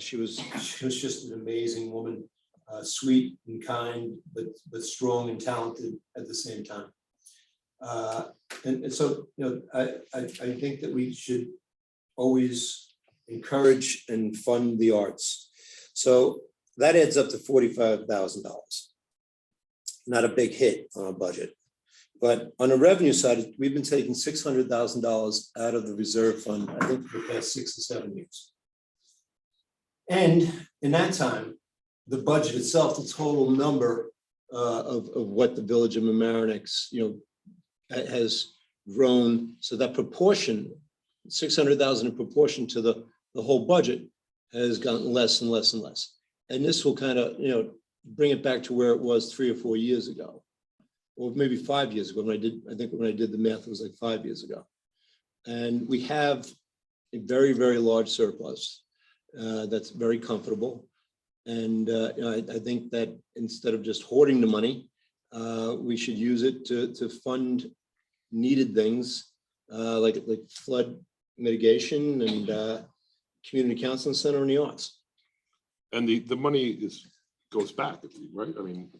she was just an amazing woman, sweet and kind, but strong and talented at the same time. And so, I think that we should always encourage and fund the arts. So that adds up to $45,000. Not a big hit on our budget. But on the revenue side, we've been taking $600,000 out of the reserve fund, I think, for the past 6 or 7 years. And in that time, the budget itself, the total number of what the Village of Mamaroneck, has grown. So that proportion, 600,000 in proportion to the whole budget, has gotten less and less and less. And this will kind of, bring it back to where it was 3 or 4 years ago, or maybe 5 years ago. When I did the math, it was like 5 years ago. And we have a very, very large surplus that's very comfortable. And I think that instead of just hoarding the money, we should use it to fund needed things like flood mitigation and community counseling center and the arts. And the money goes back, right? I mean,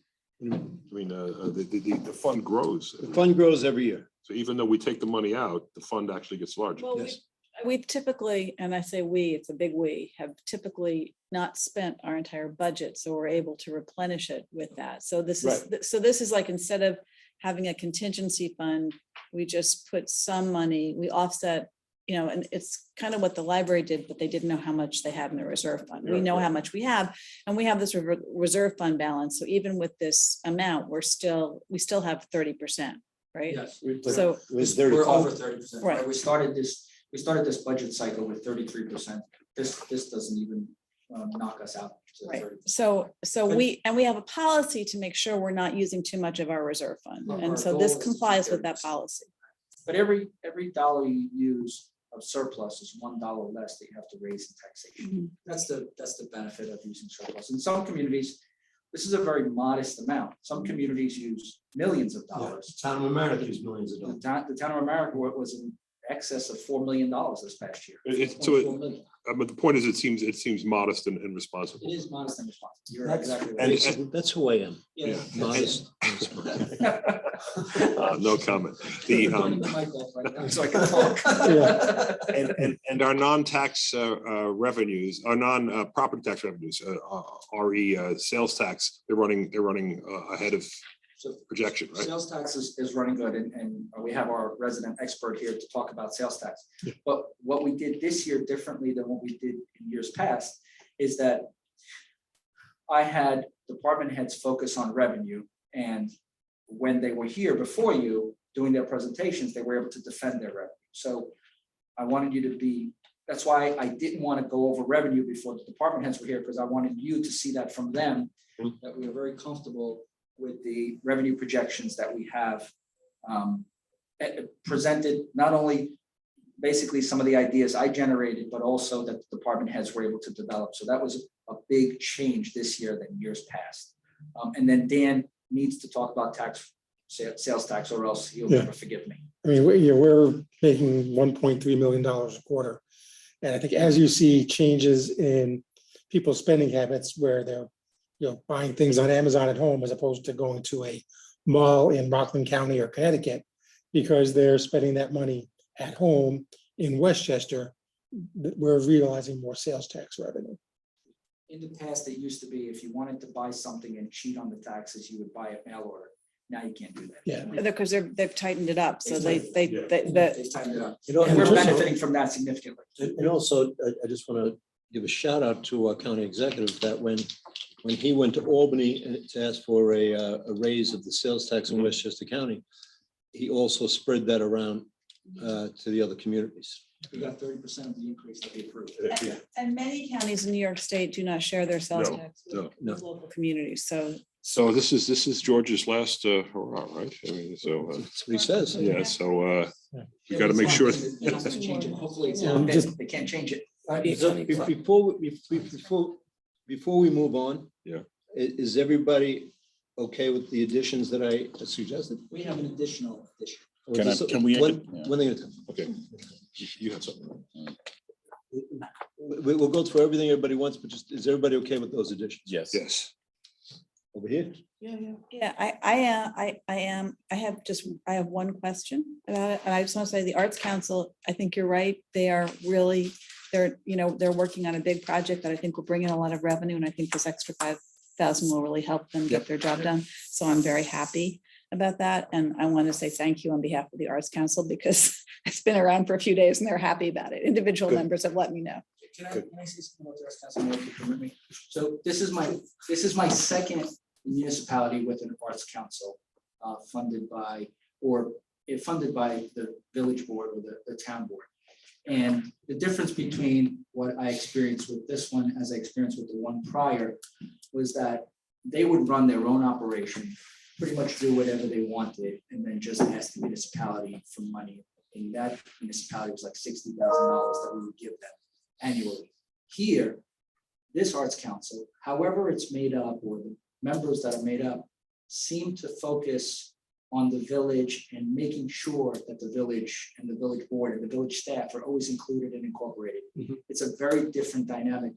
the fund grows. The fund grows every year. So even though we take the money out, the fund actually gets larger. Well, Yes. we've typically, and I say we, it's a big we, have typically not spent our entire budget, so we're able to replenish it with that. So this is like, instead of having a contingency fund, we just put some money, we offset, and it's kind of what the library did, but they didn't know how much they had in the reserve fund. We know how much we have, and we have this reserve fund balance. So even with this amount, we still have 30%, right? Yes. So It was We're 35. over 30%. Right. We started this budget cycle with 33%. This doesn't even knock us out to Right, 30%. so we have a policy to make sure we're not using too much of our reserve fund, Our and so goal this is to complies keep with that 30%. policy. But every dollar you use of surplus is $1 less that you have to raise in taxation. That's the benefit of using surplus. In some communities, this is a very modest amount. Some communities use millions of dollars. Town of America is millions of The dollars. town of America was in excess of $4 million this past year. So but the point is, it seems modest and responsible. It is modest and responsible. You're That's exactly and- right. That's who I am. Yeah. Modest. No comment. I'm turning the mic off right now so I can talk. And our non-tax revenues, our non-property tax revenues, RE sales tax, they're running ahead of So projection, right? sales tax is running good, and we have our resident expert here to talk about sales tax. But what we did this year differently than what we did in years past is that I had department heads focus on revenue, and when they were here before you doing their presentations, they were able to defend their revenue. So I wanted you to be, that's why I didn't want to go over revenue before the department heads were here, because I wanted you to see that from them, that we are very comfortable with the revenue projections that we have presented, not only basically some of the ideas I generated, but also that the department heads were able to develop. So that was a big change this year than years past. And then Dan needs to talk about sales tax, or else he'll never forgive me. I mean, we're making $1.3 million a quarter. And I think as you see changes in people's spending habits where they're, buying things on Amazon at home as opposed to going to a mall in Rockland County or Connecticut, because they're spending that money at home in Westchester, we're realizing more sales tax revenue. In the past, it used to be if you wanted to buy something and cheat on the taxes, you would buy a mail order. Now you can't do that. Yeah. Because they've tightened it up, so they They've tightened it up. You know, And and we're also- benefiting from that significantly. And also, I just want to give a shout out to our county executive that when he went to Albany to ask for a raise of the sales tax in Westchester County, he also spread that around to the other communities. We got 30% of the increase that we approved. Yeah. And many counties in New York State do not share their sales No, tax no, with local communities, so. So this is George's last hurrah, right? I mean, so, That's what he says. yeah, so we got to make sure. They're not gonna change it. Hopefully it's Well, not, just- they can't change it. So before we move on. Yeah. Is everybody okay with the additions that I suggested? We have an additional addition. Or Can I- just- can we- One yeah. one thing at a time. Okay, you had something. We'll go through everything everybody wants, but just, is everybody okay with those additions? Yes. Yes. Over here? Yeah, I have one question about it, and I just want to say the Arts Council, I think you're right, they are really, they're working on a big project that I think will bring in a lot of revenue, and I think this extra 5,000 will really help them get their job done, so I'm very happy about that, and I want to say thank you on behalf of the Arts Council, because it's been around for a few days and they're happy about it. Individual Good. members have let me know. Can I say something about the Arts Council? If you permit me? So this is my second municipality with an Arts Council funded by the village board or the town board. And the difference between what I experienced with this one as I experienced with the one prior was that they would run their own operation, pretty much do whatever they wanted, and then just ask the municipality for money. And that municipality was like $60,000 that we would give them annually. Here, this Arts Council, however it's made up, or the members that are made up, seem to focus on the village and making sure that the village and the village board and the village staff are always included and incorporated. Mhm. It's a very different dynamic.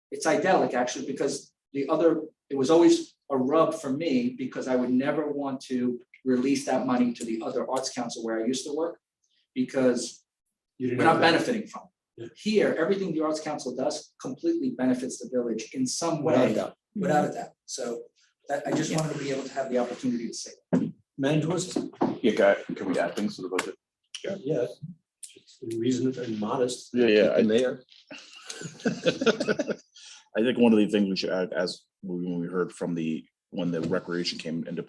It's idyllic, actually, because it was always a rub for me, because I would never want to release that money to the other Arts Council where I used to work, because we're not benefiting from it. Here, everything the Arts Council does completely benefits the village in some Without a way, doubt. without a doubt. So I just wanted to be able to have the opportunity to say that. Managers? Yeah, can we add things to the budget? Yes. Reasonable and modest. Yeah, Like the mayor. I think one of the things we should add, as when we heard from when the recreation came into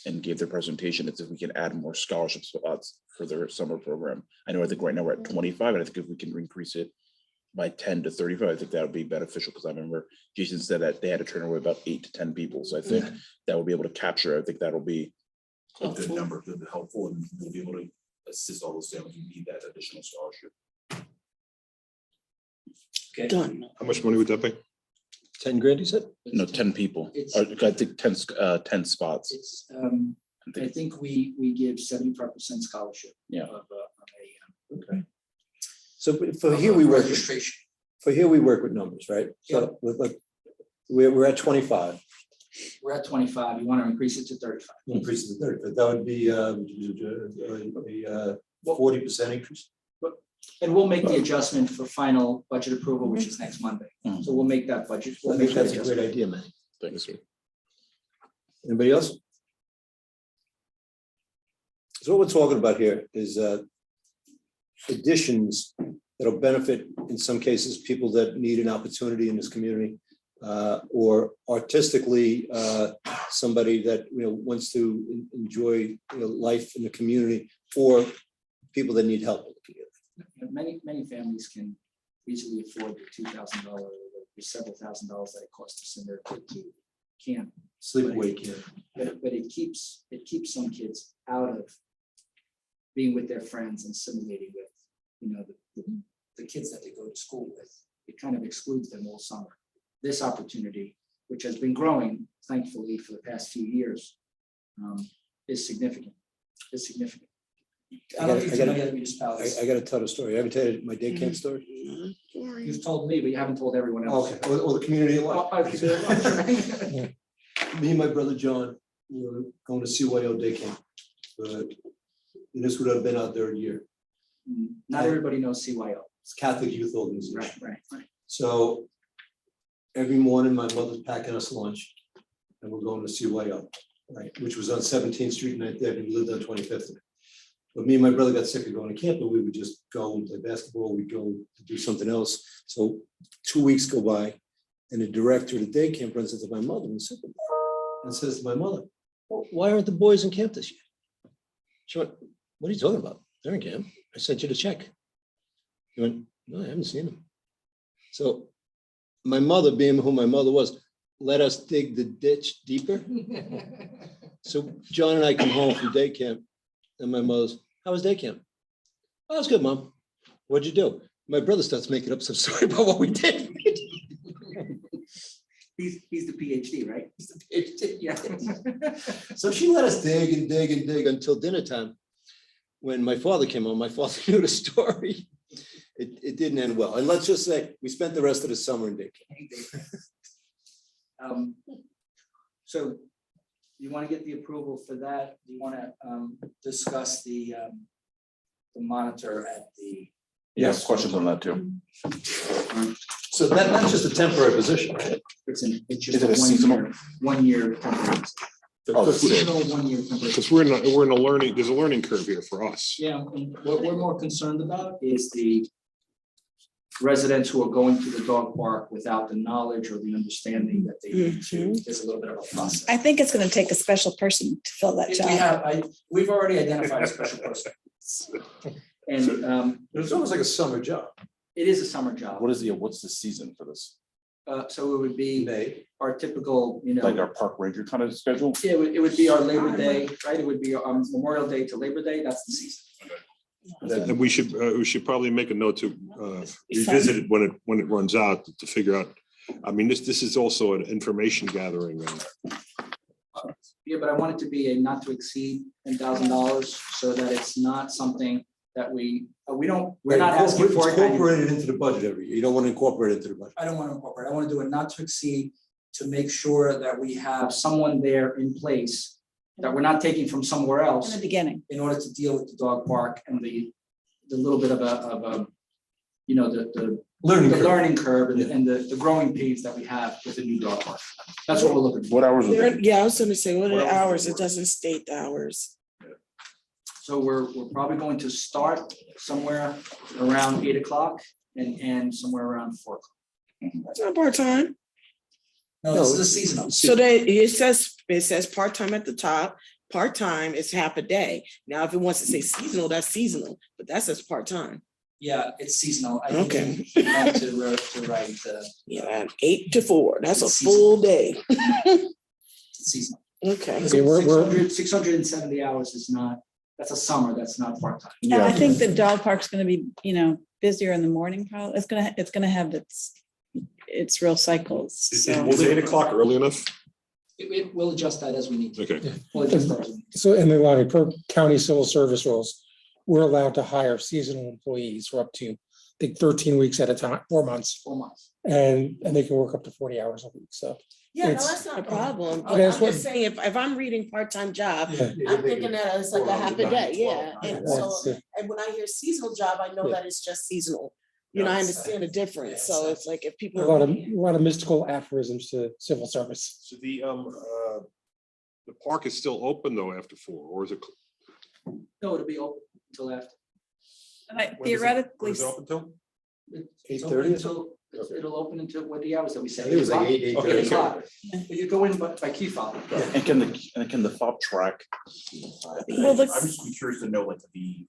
and gave their presentation, is if we can add more scholarship spots for their summer program. I think right now we're at 25, and I think if we can increase it by 10 to 35, I think that would be beneficial, because I remember Jason said that they had to turn away about 8 to 10 people. So I think that will be able to capture, I think that'll be a good number, helpful, and we'll be able to assist all those families who need that additional scholarship. Done. How much money would that be? 10 grand, you said? No, 10 people. It's- I think 10 spots. It's, I think we give 75% scholarship. Yeah. Of Okay. So for here we work, registration. with numbers, right? So we're at 25. We're at 25. You want to increase it to 35. Increase to 30, but that would be a 40% increase. And we'll make the adjustment for final budget approval, which is next Monday. Mhm. So we'll make that budget. I we'll think make that that's a great adjustment. idea, man. Thanks, sir. Anybody else? So what we're talking about here is additions that'll benefit, in some cases, people that need an opportunity in this community, or artistically, somebody that, wants to enjoy, life in the community, or people that need help in the community. Many families can easily afford the $2,000 or the several $1,000s that it costs to send their kid to camp. Sleepaway camp. But it keeps some kids out of being with their friends and simulating with, the kids that they go to school with. It kind of excludes them all summer. This opportunity, which has been growing, thankfully, for the past few years, is significant. I don't think it's many other municipalities. I gotta tell the story. I haven't told you my day camp story. You've told me, but you haven't told everyone else. Okay, or the community at large. Oh, okay. Me and my brother John were going to CYO day camp. But this would have been our third year. Not everybody knows CYO. It's Catholic Youth Organization. Right. So every morning, my mother's packing us lunch and we're going to CYO, right, which was on 17th Street and right there, and we lived on 25th. But me and my brother got sick of going to camp, but we would just go and play basketball, we'd go to do something else. So 2 weeks go by and the director of the day camp runs into my mother and says to my mother, "Well, why aren't the boys in camp this year?" She went, "What are you talking about? They're in camp. I sent you the check." He went, no, I haven't seen him. So my mother, being who my mother was, let us dig the ditch deeper. So John and I come home from day camp and my mother's, how was day camp? Oh, it was good, Mom. What'd you do? My brother starts making up some story about what we did. He's the PhD, right? He's the PhD, yeah. So she let us dig and dig and dig until dinner time. When my father came home, my father knew the story. It didn't end well. And let's just say, we spent the rest of the summer in day camp. So you want to get the approval for that? You want to discuss the monitor at the. Yes, questions on that too. So that's just a temporary position, right? It's Is just it a a seasonal? 1 year temporary. Oh, that's it. Additional 1 year temporary. Because we're in a learning, there's a learning curve here for us. Yeah, and what we're more concerned about is the residents who are going to the dog park without the knowledge or the understanding that they need to. There's a little bit of a process. I think it's gonna take a special person to fill that We job. have, we've already identified a special person. And It was almost like a summer job. it is a summer job. What's the season for this? So it would be May. our typical, you know. Like our park ranger kind of schedule? Yeah, it would be our Labor Day, right? It would be Memorial Day to Labor Day. That's the season. And we should probably make a note to revisit it when it runs out to figure out. I mean, this is also an information gathering. Yeah, but I want it to be a not to exceed $10,000 so that it's not something that we're not asking for. it. Incorporated into the budget every year. You don't want to incorporate it into the budget. I don't want to incorporate. I want to do a not to exceed to make sure that we have someone there in place that we're not taking from somewhere In else the beginning. in order to deal with the dog park and the little bit of a, you know, the learning curve and the growing pains that we have with the new dog park. That's what we're looking for. What hours are they? Yeah, I was gonna say, what are the What hours? else? It doesn't state the hours. So we're probably going to start somewhere around 8 o'clock and somewhere around 4 o'clock. It's not part-time. No, this is a seasonal. So that it says part-time at the top, part-time is half a day. Now, if it wants to say seasonal, that's seasonal, but that says part-time. Yeah, it's seasonal. I Okay. think you want to write Yeah, 8 to 4, that's a full day. seasonal. Okay. Okay, we're 670 hours is not, that's a summer, that's not part-time. And I think the dog park's gonna be, you know, busier in the morning, probably. It's gonna have its real cycles, so. Was 8 o'clock early enough? We'll adjust that as we need to. Okay. We'll adjust that as we need to. So in the line, per county civil service rules, we're allowed to hire seasonal employees for up to, I think, 13 weeks at a time, 4 months. 4 months. And they can work up to 40 hours a week, so. Yeah, no, It's- that's not a problem. Okay, that's I'm what- just saying, if I'm reading part-time job, Yeah. I'm thinking that it's like a half a day, yeah. And so, That's it. and when I hear seasonal job, I know Yeah. that it's just seasonal. You know, I understand the difference, so it's like if people. A lot of mystical aphorisms to civil service. So the park is still open though after 4, or is it? No, it'll be open until after. And I when is it- theoretically, when is it open till? It's 8:30 or open until- It'll open until what the hours that we I say. think it was like 8, 8:30. 8 o'clock. But you go in by key fob. And can the fob track? Well, the- I'm just curious to know like the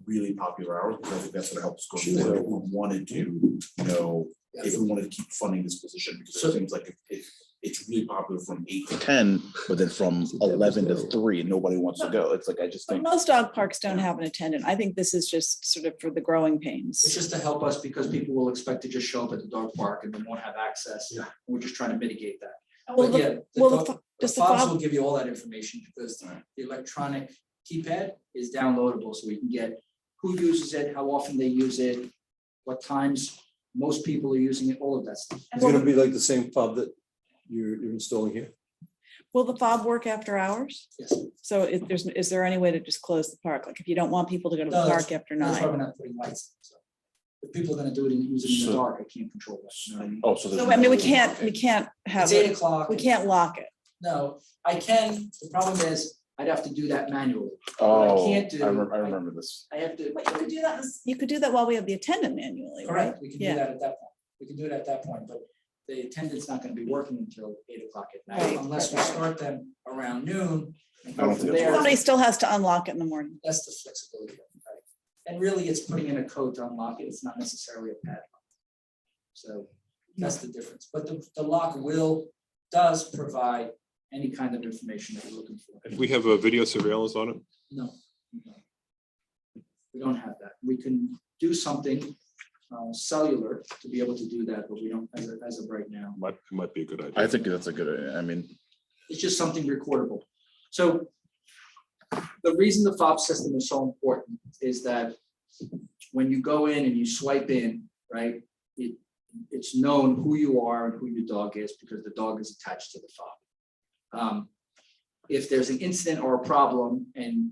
really popular hours, because I think that's what helps go forward. If we wanted to, you know, if we wanted to keep funding this position, because it seems like if it's really popular from 8 to 10, but then from 11 to 3, nobody wants to go. It's like, I just but think. most dog parks don't have an attendant. I think this is just sort of for the growing It's pains. just to help us because people will expect to just show up at the dog park and they won't have access. Yeah. We're just trying to mitigate that. Well, But yeah, the well, dog- the does the fobs fob- will give you all that information because the electronic keypad is downloadable, so we can get who uses it, how often they use it, what times most people are using it, all of that stuff. It's gonna be like the same fob that you're installing here. Will the fob work after hours? Yes. So is there any way to just close the park? Like if you don't want people to go to No, the park after That's why 9? we're not putting lights. in, so. If people are gonna do it and use it in the So- dark, I can't control that. You know what I mean? Oh, so there's. So I mean, we no- can't have, It's 8 o'clock. we can't lock it. No, I can, the problem is, I'd have to do that manually. Oh, can't do- I remember this. I have to. But you could do that, you could do that while we have the attendant manually, right? Correct, we can do Yeah. that at that point. We can do it at that point, but the attendant's not gonna be working until 8 o'clock at night Right. unless we start them around noon. And I don't go think from that's there. Somebody still has to unlock it in the morning. That's the flexibility, of it, right? And really, it's putting in a code to unlock it. It's not necessarily a padlock. So that's the difference. But the lock does provide any kind of information that you're looking for. And we have a video surveillance on it. No. We don't have that. We can do something cellular to be able to do that, but we don't as of right now. It might be a good idea. I think that's a good, I mean, It's just something recordable. So the reason the fob system is so important is that when you go in and you swipe in, right, it's known who you are and who your dog is because the dog is attached to the fob. If there's an incident or a problem and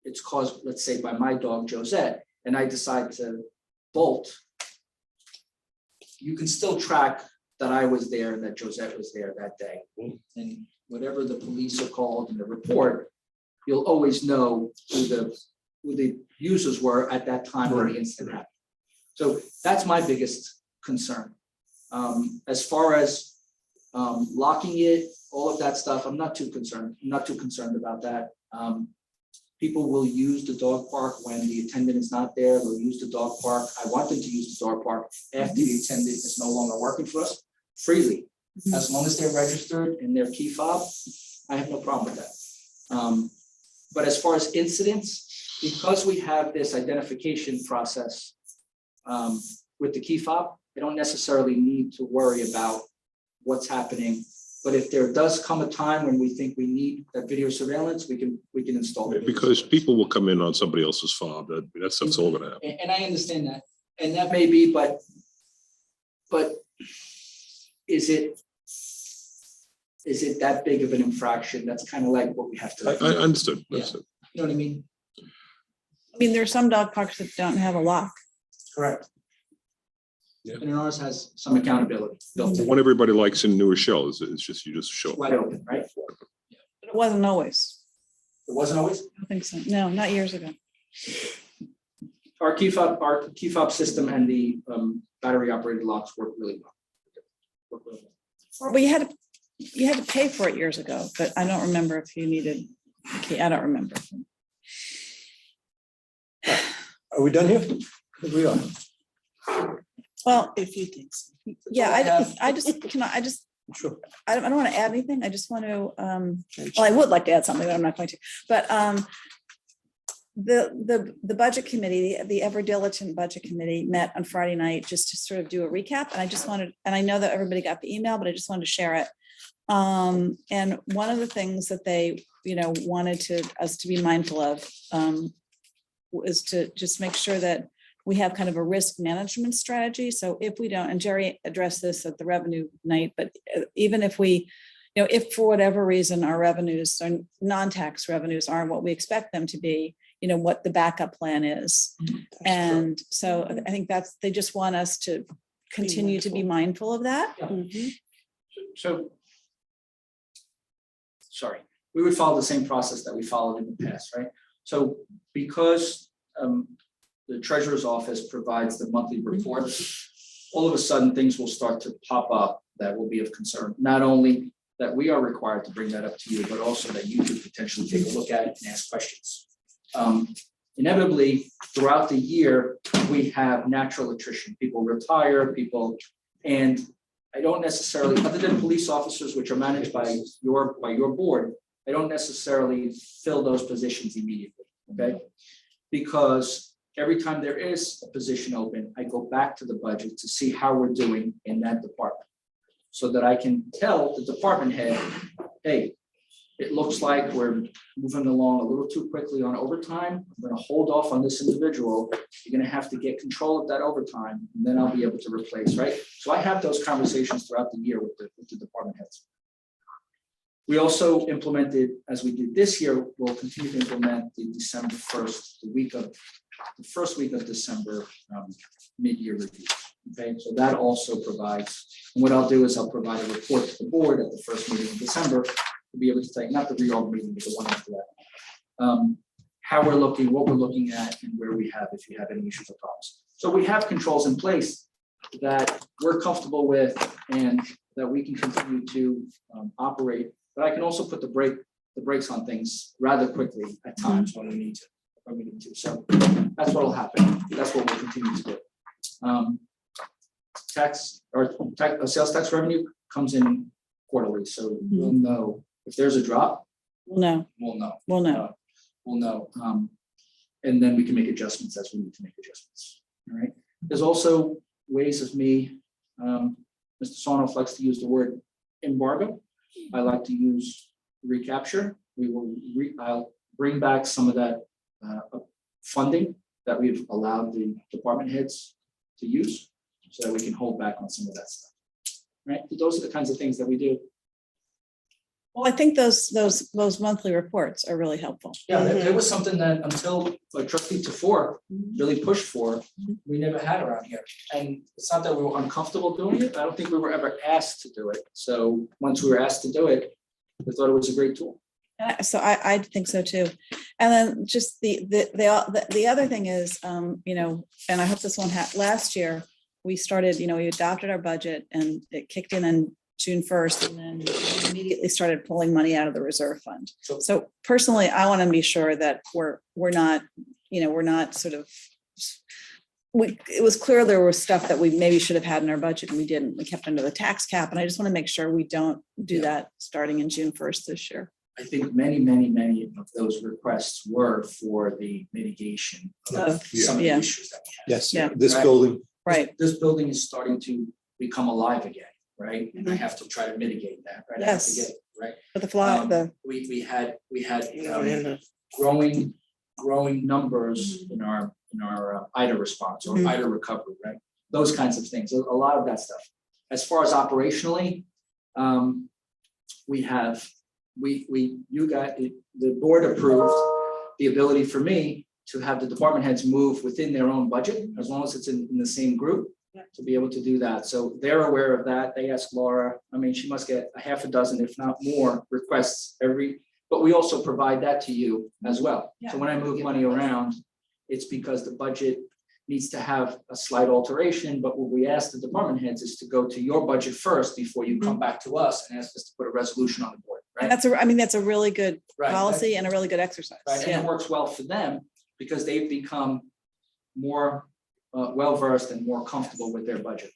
it's caused, let's say, by my dog Josette, and I decide to bolt, you can still track that I was there and that Josette was there that day. And whatever the police are called in the report, you'll always know who the users were at that time when the incident happened. So that's my biggest concern. As far as locking it, all of that stuff, I'm not too concerned. I'm not too concerned about that. People will use the dog park when the attendant is not there. They'll use the dog park. I want them to use the dog park after the attendant is no longer working for us freely. As long as they're registered in their key fob, I have no problem with that. But as far as incidents, because we have this identification process with the key fob, I don't necessarily need to worry about what's happening. But if there does come a time when we think we need that video surveillance, we can install it. Because people will come in on somebody else's fob. That stuff's all gonna happen. And I understand that, and that may be, but is it that big of an infraction? That's kind of like what we have I to, understood. Yeah. Understood. you know what I mean? I mean, there are some dog parks that don't have a lock. Correct. Yeah. And ours has some accountability built The in, one everybody likes in newer shells is just, you just show. wide open, right? But it wasn't always. It wasn't always. I don't think so. No, not years ago. Our key fob system and the battery operated locks work really well. Work really well. Well, you had to pay for it years ago, but I don't remember if you needed a key. I don't remember. Are we done here? I think we are. Well, If you think so. yeah, have. I just, Sure. I don't want to add anything. I just want to, well, I would like to add something, but I'm not going to. But the budget committee, the ever diligent budget committee met on Friday night just to sort of do a recap. And I just wanted, and I know that everybody got the email, but I just wanted to share it. And one of the things that they, wanted us to be mindful of was to just make sure that we have kind of a risk management strategy. So if we don't, and Jerry addressed this at the revenue night, but even if we, if for whatever reason our revenues or non-tax revenues aren't what we expect them to be, what the backup plan is. And so I think they just want us to continue to be mindful of that. So, sorry, we would follow the same process that we followed in the past, right? So because the treasurer's office provides the monthly reports, all of a sudden things will start to pop up that will be of concern. Not only that we are required to bring that up to you, but also that you could potentially take a look at it and ask questions. Inevitably, throughout the year, we have natural attrition. People retire, and I don't necessarily, other than police officers, which are managed by your board, I don't necessarily fill those positions immediately, okay? Because every time there is a position open, I go back to the budget to see how we're doing in that department. So that I can tell the department head, hey, it looks like we're moving along a little too quickly on overtime. I'm gonna hold off on this individual. You're gonna have to get control of that overtime, and then I'll be able to replace, right? So I have those conversations throughout the year with the department heads. We also implemented, as we did this year, we'll continue to implement the December 1st, the first week of December mid-year review. Okay, so that also provides, and what I'll do is I'll provide a report to the board at the first meeting in December to be able to take, not the reorg meeting, but the one after that. How we're looking, what we're looking at, and where we have, if you have any issues or problems. So we have controls in place that we're comfortable with and that we can continue to operate. But I can also put the brakes on things rather quickly at times when we need to. our meeting too. So that's what'll happen. That's what we'll continue to do. Sales tax revenue comes in quarterly, so we'll know if there's a drop, Well, no, we'll know. well, no. We'll know. And then we can make adjustments as we need to make adjustments. All right. There's also ways of me, Mr. Sarnoff likes to use the word embargo. I like to use recapture. I'll bring back some of that funding that we've allowed the department heads to use so that we can hold back on some of that stuff. Right? Those are the kinds of things that we do. Well, I think those monthly reports are really helpful. Yeah, there was something that until trustee Tefor really pushed for, we never had around here. And it's not that we were uncomfortable doing it. I don't think we were ever asked to do it. So once we were asked to do it, we thought it was a great tool. So I think so too. And then just the other thing is, you know, and I hope this won't happen, last year, we started, you know, we adopted our budget and it kicked in June 1st, and then we immediately started pulling money out of the reserve fund. So personally, I want to be sure that we're not, you know, we're not sort of, it was clear there was stuff that we maybe should have had in our budget and we didn't. We kept under the tax cap, and I just want to make sure we don't do that starting in June 1st this year. I think many of those requests were for the mitigation of some of the Yeah. issues that we had. Yes, Yeah. this Right. building, Right. This building is starting to become alive again, right? And I have to try to mitigate that, right? I have to Yes. get it, right? But the We had And, growing numbers in our IDA response or Mhm. IDA recovery, right? Those kinds of things, a lot of that stuff. As far as operationally, you got, the board approved the ability for me to have the department heads move within their own budget, as long as it's in the same group, to be able to do that. So they're aware of that. They asked Laura, I mean, she must get a half a dozen, if not more, requests but we also provide that to you as well. So when I move money around, it's because the budget needs to have a slight alteration, but what we ask the department heads is to go to your budget first before you come back to us and ask us to put a resolution on the board, right? and that's a really good Right. policy and a really good exercise. Right, and Yeah. it works well for them because they've become more well-versed and more comfortable with their budget.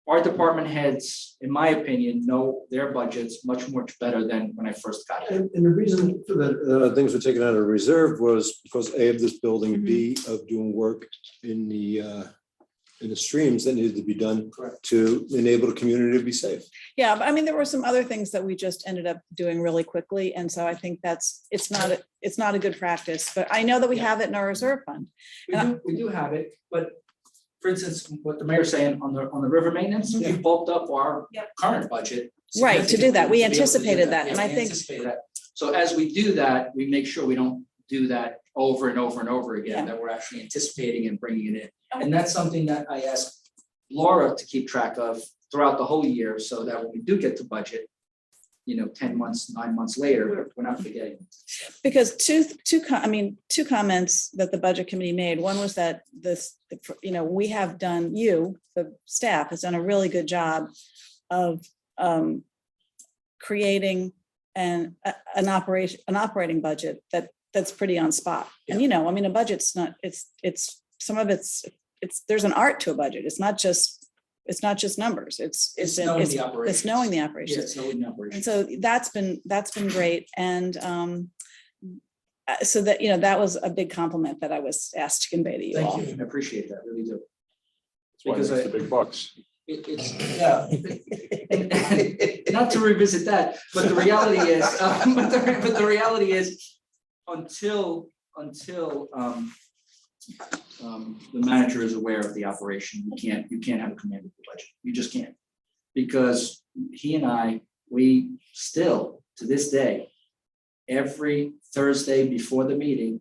Our department heads, in my opinion, know their budgets much better than when I first got here. and the reason for the things were taken out of reserve was because A, of this building, B, of doing work in the streams that needed to be done Correct. to enable the community to be safe. Yeah, but I mean, there were some other things that we just ended up doing really quickly. And so I think it's not a good practice, but I know that we have it in our reserve fund. We do have it, but for instance, what the mayor's saying on the river maintenance, we bulked up our current budget. Right, to do that. We significantly to be able to do anticipated that, Yeah, and I we think- anticipated that. So as we do that, we make sure we don't do that over and over and over again, Yeah. that we're actually anticipating and bringing it in. And that's something that I asked Laura to keep track of throughout the whole year, so that when we do get to budget, 10 months, 9 months later, we're not forgetting. Because two comments that the budget committee made. One was that we have done, the staff has done a really good job of creating an operating budget that's pretty on spot. And, a budget's not, it's some of it's there's an art to a budget. It's not just numbers. It's knowing the it's operations. knowing the Yeah, operations. it's knowing the operation. And so that's been great. And so that, that was a big compliment that I was asked to convey to you all. Thank you, I appreciate that, really do. That's why Because it's I- the big bucks. It's, yeah. And not to revisit that, but the reality is, but the reality is, until the manager is aware of the operation, you can't have a command of the budget. You just can't. Because he and I, we still, to this day, every Thursday before the meeting,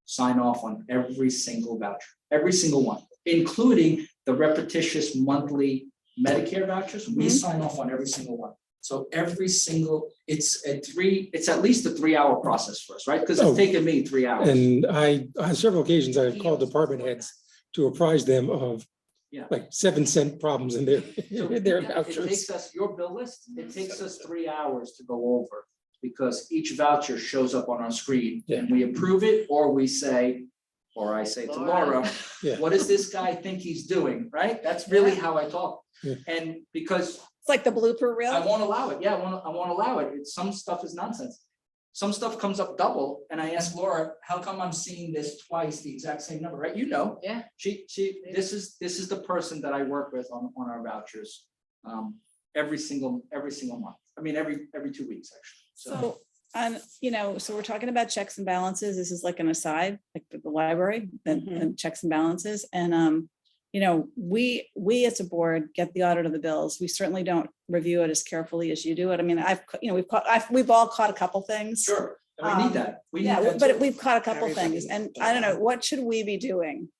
sign off on every single voucher, every single one, including the repetitious monthly Medicare vouchers. We sign off on every single one. So every single, it's at least a 3-hour process for us, right? Because it's taken me 3 hours. And on several occasions, I've called department heads to apprise them of Yeah. like 7-cent problems in their So, in their It vouchers. takes us, your bill list, it takes us 3 hours to go over because each voucher shows up on our screen Yeah. and we approve it, or we say, or I say to Laura, Yeah. what does this guy think he's doing, right? That's really how I talk. Yeah. And because It's like the blooper I reel. won't allow it. Yeah, I won't allow it. Some stuff is nonsense. Some stuff comes up double and I ask Laura, how come I'm seeing this twice, the exact same number, right? You know, Yeah. this is the person that I work with on our vouchers. Every single month. I mean, every 2 weeks, actually. So, So, so we're talking about checks and balances. This is like an aside, like the library and checks and balances. And, we as a board get the audit of the bills. We certainly don't review it as carefully as you do it. I mean, we've all caught a couple things. sure, and we need that. We need Yeah, that but too. we've caught a couple Everybody things, and needs I don't know, that. what should we be doing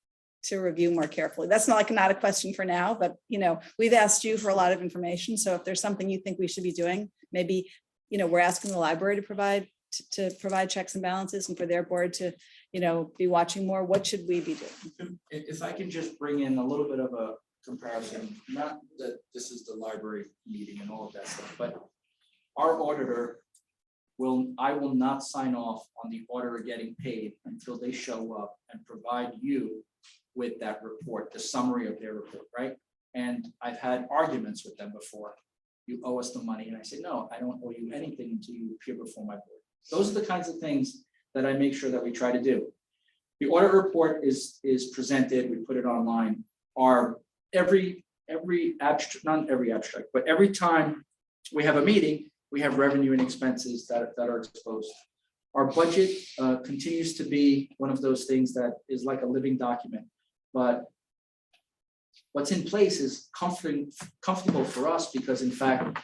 to review more carefully? That's not a question for now, but we've asked you for a lot of information, so if there's something you think we should be doing, maybe, we're asking the library to provide checks and balances, and for their board to, be watching more. What should we be doing? If I can just bring in a little bit of a comparison, not that this is the library meeting and all of that stuff, but our auditor I will not sign off on the auditor getting paid until they show up and provide you with that report, the summary of their report, right? And I've had arguments with them before. You owe us the money, and I say, no, I don't owe you anything until you appear before my board. Those are the kinds of things that I make sure that we try to do. The audit report is presented, we put it online. Every abstract, not every abstract, but every time we have a meeting, we have revenue and expenses that are exposed. Our budget continues to be one of those things that is like a living document, but what's in place is comfortable for us, because in fact,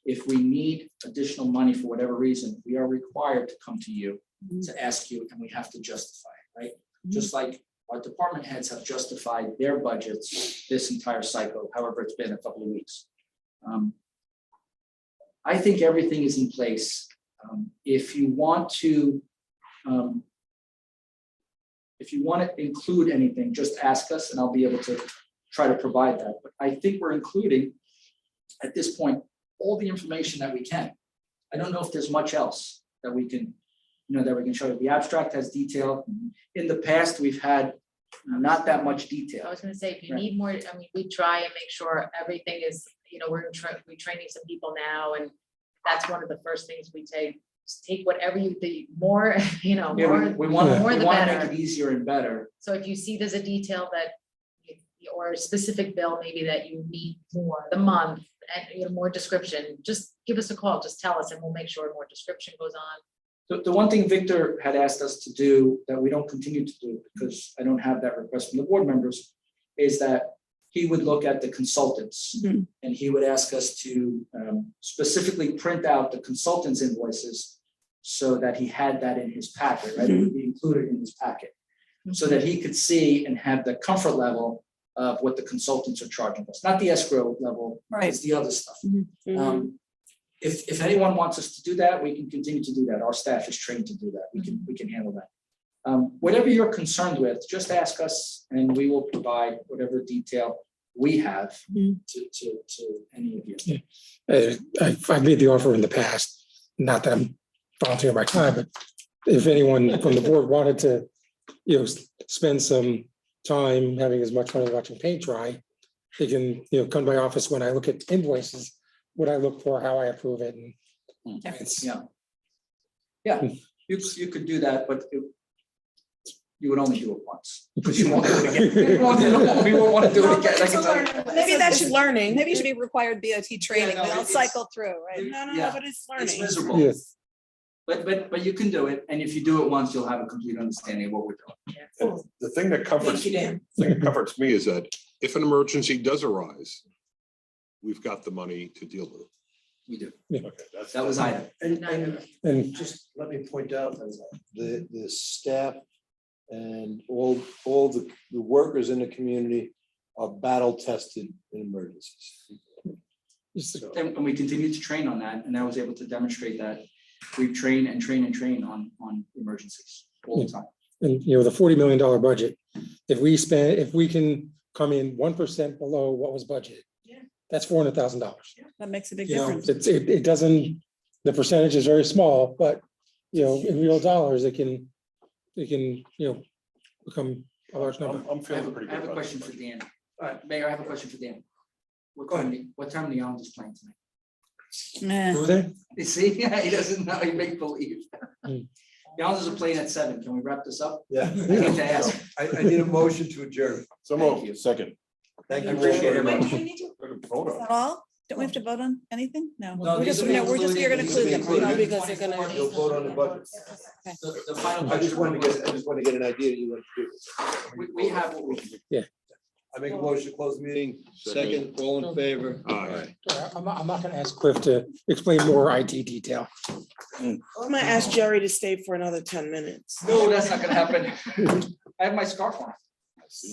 if we need additional money for whatever reason, we are required to come to you to ask you, and we have to justify it, right? Just like our department heads have justified their budgets this entire cycle, however it's been a couple of weeks. I think everything is in place. If you want to include anything, just ask us and I'll be able to try to provide that. But I think we're including, at this point, all the information that we can. I don't know if there's much else that we can, show you. The abstract has detail. In the past, we've had not that much I detail. was gonna say, if you Right. need more, I mean, we try and make sure everything is, we're training some people now, and that's one of the first things we take. Just take whatever the more, Yeah, more, we want more to the make better. it easier and better. So if you see there's a detail that, or a specific bill maybe that you need more, the month, and more description, just give us a call, just tell us, and we'll make sure more description goes on. The one thing Victor had asked us to do that we don't continue to do, because I don't have that request from the board members, is that he would look at the consultants Mhm. and he would ask us to specifically print out the consultants' invoices so that he had that in his packet, right? It would be included in his packet, so that he could see and have the comfort level of what the consultants are charging us, not the escrow level, Right. it's the other stuff. Mhm. If anyone wants us to do that, we can continue to do that. Our staff is trained to do that. We can handle that. Whatever you're concerned with, just ask us and we will provide whatever detail we have to any of you. I've made the offer in the past, not that I'm volunteering my time, but if anyone from the board wanted to, spend some time having as much fun as watching paint dry, they can, come to my office when I look at invoices, what I look for, how I approve it, and it's, Yeah, you could do that, but you would only do it once. Because you won't do it again. We won't want to do it again. I can tell you. Maybe that's learning. Maybe it should be required BOT training. no, We don't it's- cycle through, right? No, Yeah. but it's It's learning. miserable. Yes. But you can do it, and if you do it once, you'll have a complete understanding of what we're doing. And the thing that comforts, Thank you, Dan. thing that comforts me is that if an emergency does arise, we've got the money to deal with it. We do. Okay, That was item. And Just let me point out the staff and all the workers in the community are battle tested in emergencies. just- And we continue to train on that, and I was able to demonstrate that we train on emergencies all the time. And, the $40 million budget, if we can come in 1% below what was budgeted. Yeah. That's $400,000. That makes a big You know, difference. it doesn't the percentage is very small, but, you know, in real dollars, it can, become a large number. I'm I feeling have pretty I have good a about question this for budget. Dan. Mayor, I have a question for Dan. What time the Islanders playing tonight? Eh, Who were they? You see, he doesn't know, he make believe. Hmm. The Islanders are playing at 7. Can we wrap this up? Yeah. I hate to ask. I need a motion to adjourn. So Thank you. moved, second. Thank you I all appreciate very it. much. Vote is on that all? Don't we have to vote on anything? No. No, We're these just, will be no, we're just, you're gonna included. include them. These will be right? included. Because they're gonna. You'll vote on the budget. The final. I just wanted to get an idea you want to do. We have what we can do. I make a motion to close the meeting. Second, all in favor? Aye. I'm not gonna ask Cliff to explain more IT detail. I'm gonna ask Jerry to stay for another 10 minutes. No, that's not gonna happen. I have my scarf on.